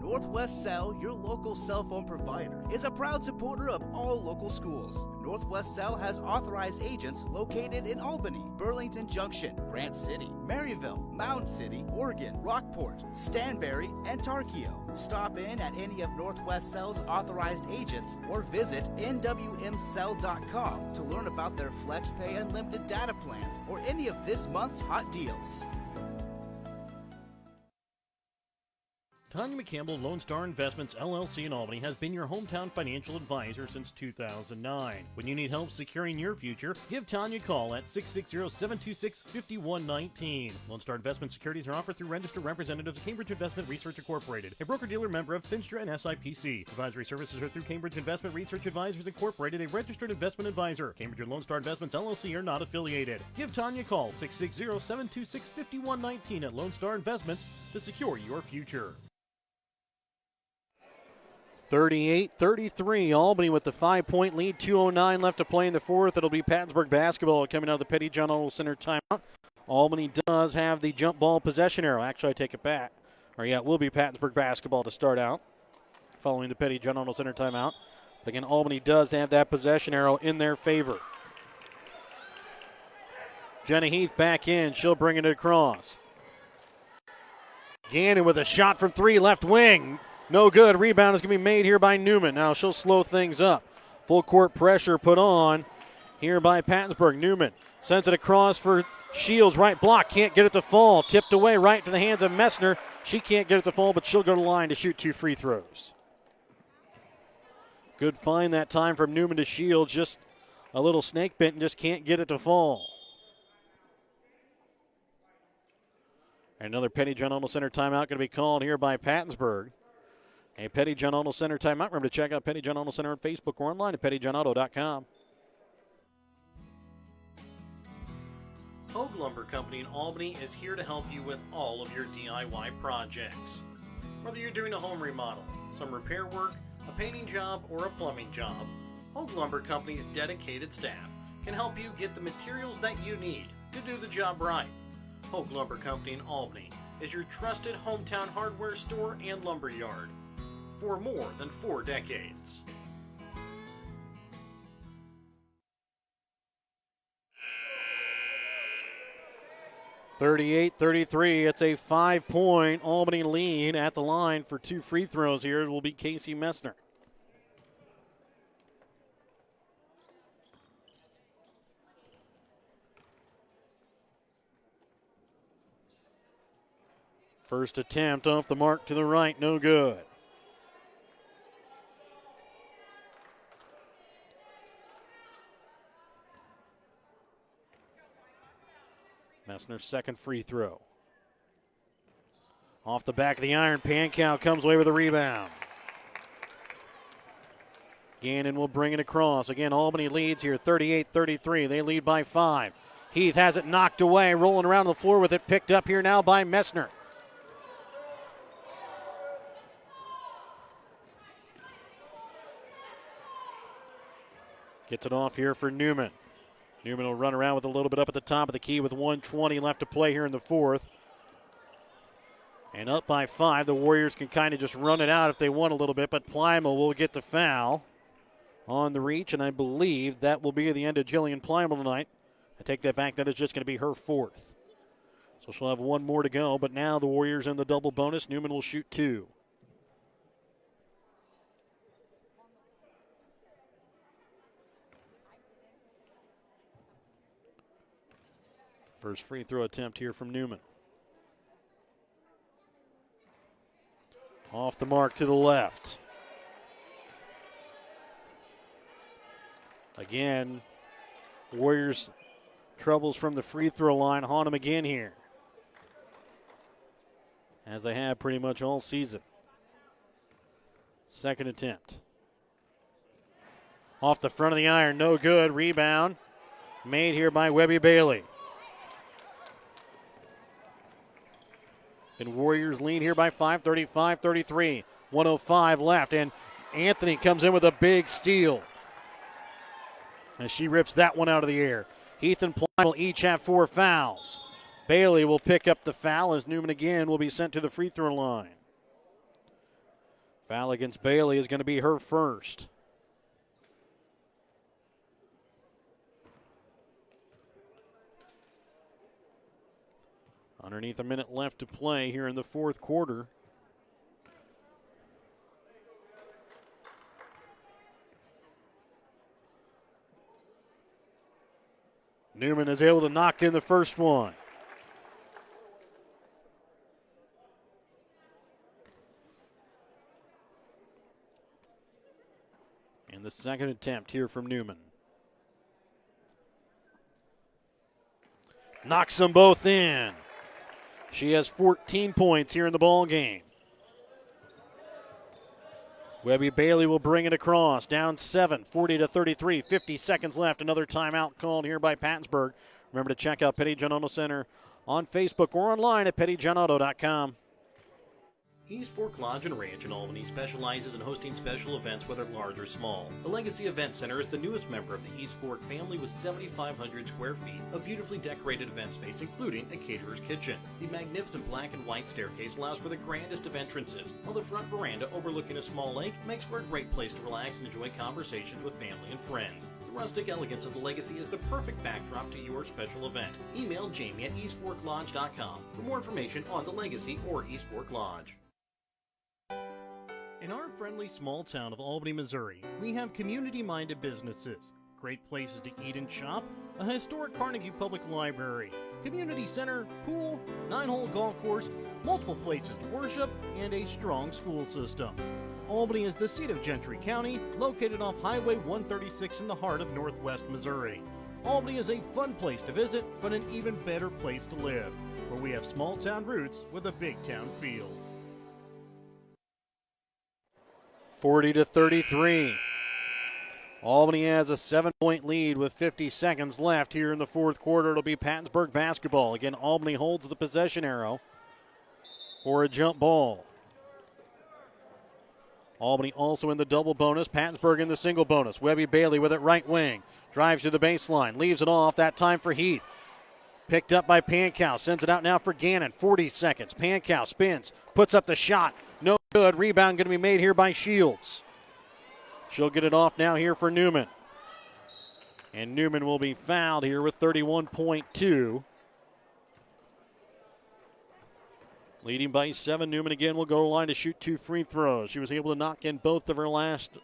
Northwest Cell, your local cell phone provider, is a proud supporter of all local schools. Northwest Cell has authorized agents located in Albany, Burlington Junction, Grant City, Maryville, Mound City, Oregon, Rockport, Stanberry, and Tarkio. Stop in at any of Northwest Cell's authorized agents or visit nwmcell.com to learn about their FlexPay unlimited data plans or any of this month's hot deals. Tanya McCampbell Lone Star Investments LLC in Albany has been your hometown financial advisor since 2009. When you need help securing your future, give Tanya a call at 660-726-5119. Lone Star Investment securities are offered through registered representatives of Cambridge Investment Research Incorporated, a broker-dealer member of FINSTRA and SIPC. Advisory services are through Cambridge Investment Research Advisors Incorporated, a registered investment advisor. Cambridge and Lone Star Investments LLC are not affiliated. Give Tanya a call, 660-726-5119 at Lone Star Investments to secure your future. 38-33, Albany with the 5-point lead, 2:09 left to play in the fourth. It'll be Pattonsburg basketball coming out of the Petty John Auto Center timeout. Albany does have the jump ball possession arrow. Actually, I take it back. It will be Pattonsburg basketball to start out following the Petty John Auto Center timeout. But again, Albany does have that possession arrow in their favor. Jenna Heath back in. She'll bring it across. Gannon with a shot from three, left wing. No good. Rebound is going to be made here by Newman. Now she'll slow things up. Full court pressure put on here by Pattonsburg. Newman sends it across for Shields. Right block. Can't get it to fall. Tipped away right to the hands of Messner. She can't get it to fall, but she'll go to the line to shoot 2 free throws. Good find that time from Newman to Shields. Just a little snake bit and just can't get it to fall. Another Petty John Auto Center timeout going to be called here by Pattonsburg. A Petty John Auto Center timeout. Remember to check out Petty John Auto Center on Facebook or online at pettyjohnauto.com. Hogue Lumber Company in Albany is here to help you with all of your DIY projects. Whether you're doing a home remodel, some repair work, a painting job, or a plumbing job, Hogue Lumber Company's dedicated staff can help you get the materials that you need to do the job right. Hogue Lumber Company in Albany is your trusted hometown hardware store and lumber yard for more than 4 decades. (38-33). It's a 5-point Albany lead. At the line for 2 free throws here. It will be Casey Messner. First attempt off the mark to the right, no good. Messner's second free throw. Off the back of the iron, Pankow comes away with a rebound. Gannon will bring it across. Again, Albany leads here, 38-33. They lead by 5. Heath has it knocked away, rolling around the floor with it, picked up here now by Messner. Gets it off here for Newman. Newman will run around with a little bit up at the top of the key with 1:20 left to play here in the fourth. And up by 5. The Warriors can kind of just run it out if they want a little bit, but Plymouth will get the foul on the reach, and I believe that will be the end of Jillian Plymouth tonight. I take that back. That is just going to be her 4th. So she'll have 1 more to go, but now the Warriors in the double bonus. Newman will shoot 2. First free throw attempt here from Newman. Off the mark to the left. Again, Warriors troubles from the free throw line haunt them again here, as they have pretty much all season. Second attempt. Off the front of the iron, no good. Rebound made here by Webby Bailey. And Warriors lead here by 5, 35-33. 1:05 left, and Anthony comes in with a big steal. And she rips that one out of the air. Heath and Ply will each have 4 fouls. Bailey will pick up the foul as Newman again will be sent to the free throw line. Foul against Bailey is going to be her first. Underneath a minute left to play here in the fourth quarter. Newman is able to knock in the first one. And the second attempt here from Newman. Knocks them both in. She has 14 points here in the ball game. Webby Bailey will bring it across. Down 7, 40-33. 50 seconds left. Another timeout called here by Pattonsburg. Remember to check out Petty John Auto Center on Facebook or online at pettyjohnauto.com. East Fork Lodge and Ranch in Albany specializes in hosting special events, whether large or small. The Legacy Event Center is the newest member of the East Fork family with 7,500 square feet of beautifully decorated event space, including a caterer's kitchen. The magnificent black and white staircase allows for the grandest of entrances, while the front veranda overlooking a small lake makes for a great place to relax and enjoy conversations with family and friends. The rustic elegance of the Legacy is the perfect backdrop to your special event. Email Jamie at eastforklodge.com for more information on the Legacy or East Fork Lodge. In our friendly small town of Albany, Missouri, we have community-minded businesses, great places to eat and shop, a historic Carnegie Public Library, community center, pool, 9-hole golf course, multiple places to worship, and a strong school system. Albany is the seat of Gentry County, located off Highway 136 in the heart of northwest Missouri. Albany is a fun place to visit, but an even better place to live, where we have small-town roots with a big-town feel. 40-33. Albany has a 7-point lead with 50 seconds left here in the fourth quarter. It'll be Pattonsburg basketball. Again, Albany holds the possession arrow for a jump ball. Albany also in the double bonus. Pattonsburg in the single bonus. Webby Bailey with it right wing. Drives to the baseline. Leaves it off. That time for Heath. Picked up by Pankow. Sends it out now for Gannon. 40 seconds. Pankow spins. Puts up the shot. No good. Rebound going to be made here by Shields. She'll get it off now here for Newman. And Newman will be fouled here with 31.2. Leading by 7. Newman again will go to the line to shoot 2 free throws. She was able to knock in both of her last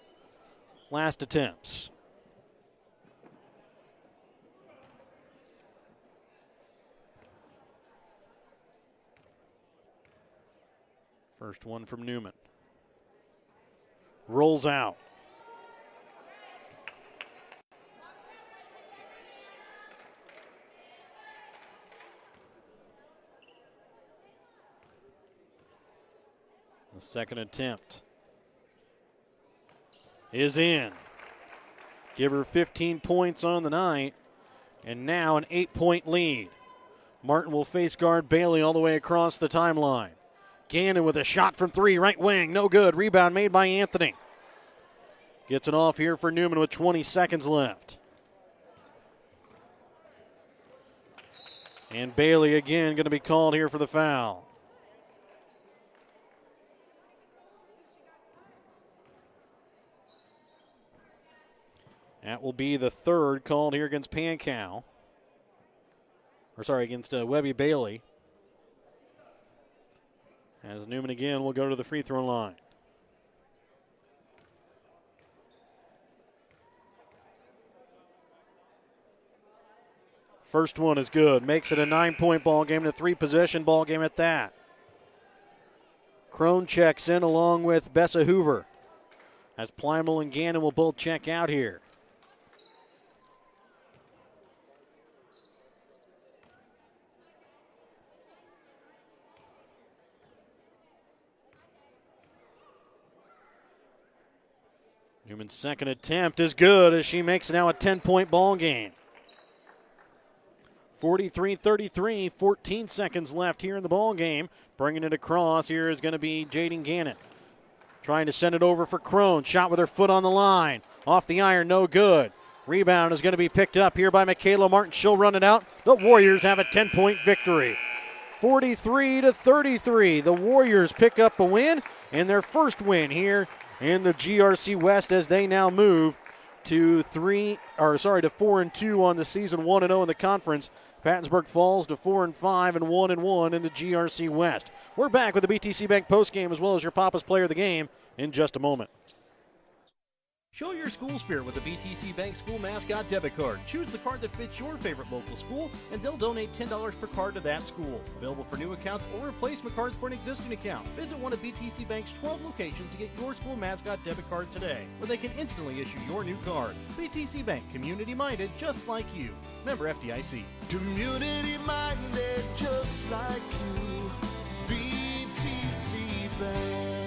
attempts. First one from Newman. Rolls out. The second attempt is in. Give her 15 points on the night, and now an 8-point lead. Martin will face guard Bailey all the way across the timeline. Gannon with a shot from 3, right wing, no good. Rebound made by Anthony. Gets it off here for Newman with 20 seconds left. And Bailey again going to be called here for the foul. That will be the third called here against Pankow. Against Webby Bailey. As Newman again will go to the free throw line. First one is good. Makes it a 9-point ball game and a 3-possession ball game at that. Crone checks in along with Bessa Hoover. As Plymel and Gannon will both check out here. Newman's second attempt is good as she makes now a 10-point ball game. 43-33, 14 seconds left here in the ball game. Bringing it across here is going to be Jaden Gannon. Trying to send it over for Crone. Shot with her foot on the line. Off the iron, no good. Rebound is going to be picked up here by Michaela Martin. She'll run it out. The Warriors have a 10-point victory. 43-33. The Warriors pick up a win, and their first win here in the GRC West as they now move to 4-2 on the season, 1-0 in the conference. Pattonsburg falls to 4-5 and 1-1 in the GRC West. We're back with the BTC Bank postgame as well as your Papa's Player of the Game in just a moment. Show your school spirit with the BTC Bank School Mascot Debit Card. Choose the card that fits your favorite local school, and they'll donate $10 per card to that school. Available for new accounts or replacement cards for an existing account. Visit one of BTC Bank's 12 locations to get your school mascot debit card today, where they can instantly issue your new card. BTC Bank, community-minded, just like you. Member FDIC. Community-minded, just like you. BTC Bank.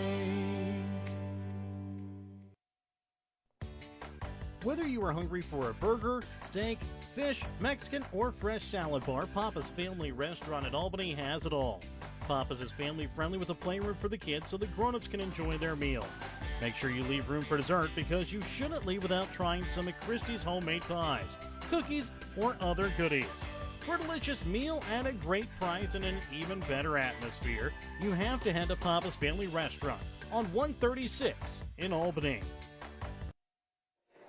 Whether you are hungry for a burger, steak, fish, Mexican, or fresh salad bar, Papa's Family Restaurant in Albany has it all. Papa's is family friendly with a playroom for the kids so the grown-ups can enjoy their meal. Make sure you leave room for dessert because you shouldn't leave without trying some of Christie's homemade pies, cookies, or other goodies. For a delicious meal at a great price and an even better atmosphere, you have to head to Papa's Family Restaurant on 136 in Albany.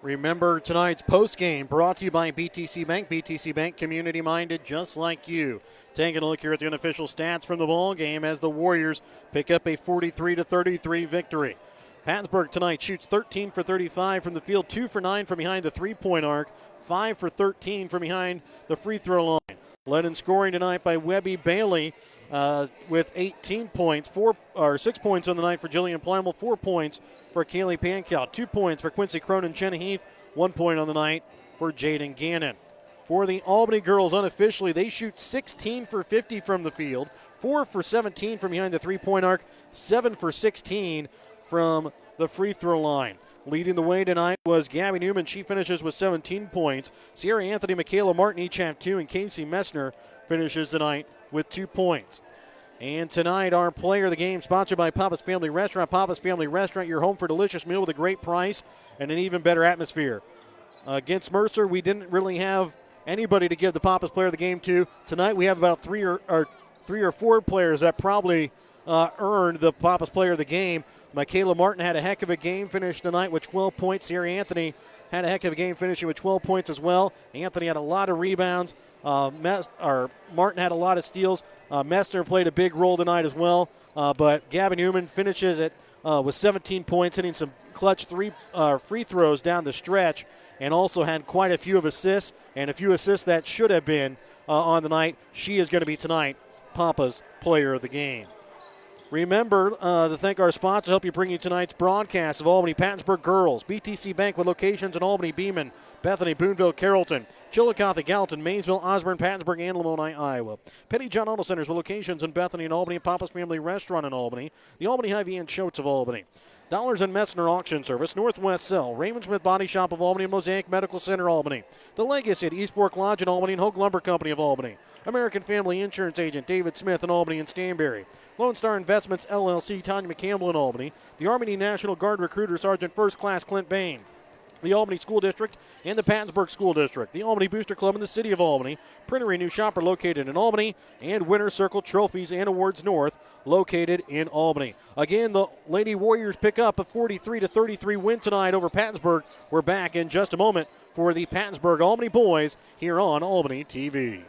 Remember tonight's postgame brought to you by BTC Bank. BTC Bank, community-minded, just like you. Taking a look here at the unofficial stats from the ball game as the Warriors pick up a 43-33 victory. Pattonsburg tonight shoots 13 for 35 from the field, 2 for 9 from behind the three-point arc, 5 for 13 from behind the free throw line. Led in scoring tonight by Webby Bailey with 18 points, 6 points on the night for Jillian Plymel, 4 points for Kaylee Pankow, 2 points for Quincy Cronin, Jenna Heath, 1 point on the night for Jaden Gannon. For the Albany girls, unofficially, they shoot 16 for 50 from the field, 4 for 17 from behind the three-point arc, 7 for 16 from the free throw line. Leading the way tonight was Gabby Newman. She finishes with 17 points. Sierra Anthony, Michaela Martin each have 2, and Casey Messner finishes tonight with 2 points. And tonight, our player of the game, sponsored by Papa's Family Restaurant. Papa's Family Restaurant, your home for a delicious meal with a great price and an even better atmosphere. Against Mercer, we didn't really have anybody to give the Papa's Player of the Game to. Tonight, we have about three or four players that probably earned the Papa's Player of the Game. Michaela Martin had a heck of a game, finished tonight with 12 points. Sierra Anthony had a heck of a game, finishing with 12 points as well. Anthony had a lot of rebounds. Martin had a lot of steals. Messner played a big role tonight as well. But Gavin Newman finishes it with 17 points, hitting some clutch free throws down the stretch, and also had quite a few of assists, and a few assists that should have been on the night. She is going to be tonight Papa's Player of the Game. Remember to thank our sponsors to help you bring you tonight's broadcast of Albany Pattonsburg Girls. BTC Bank with locations in Albany, Beeman, Bethany, Boonville, Carrollton, Chillicothe, Gallatin, Maysville, Osborne, Pattonsburg, and Lamoni, Iowa. Petty John Auto Centers with locations in Bethany and Albany, Papa's Family Restaurant in Albany, the Albany Hy-Vee and Shoats of Albany. Dollars and Messner Auction Service, Northwest Cell, Raymond Smith Body Shop of Albany, and Mosaic Medical Center, Albany. The Legacy at East Fork Lodge in Albany and Hogue Lumber Company of Albany. American Family Insurance Agent David Smith in Albany and Stanberry. Lone Star Investments LLC, Tanya McCampbell in Albany. The Army National Guard Recruiter Sergeant First Class Clint Bain. The Albany School District and the Pattonsburg School District. The Albany Booster Club in the City of Albany. Printer New Shopper located in Albany. And Winter Circle Trophies and Awards North located in Albany. Again, the Lady Warriors pick up a 43-33 win tonight over Pattonsburg. We're back in just a moment for the Pattonsburg Albany boys here on Albany TV.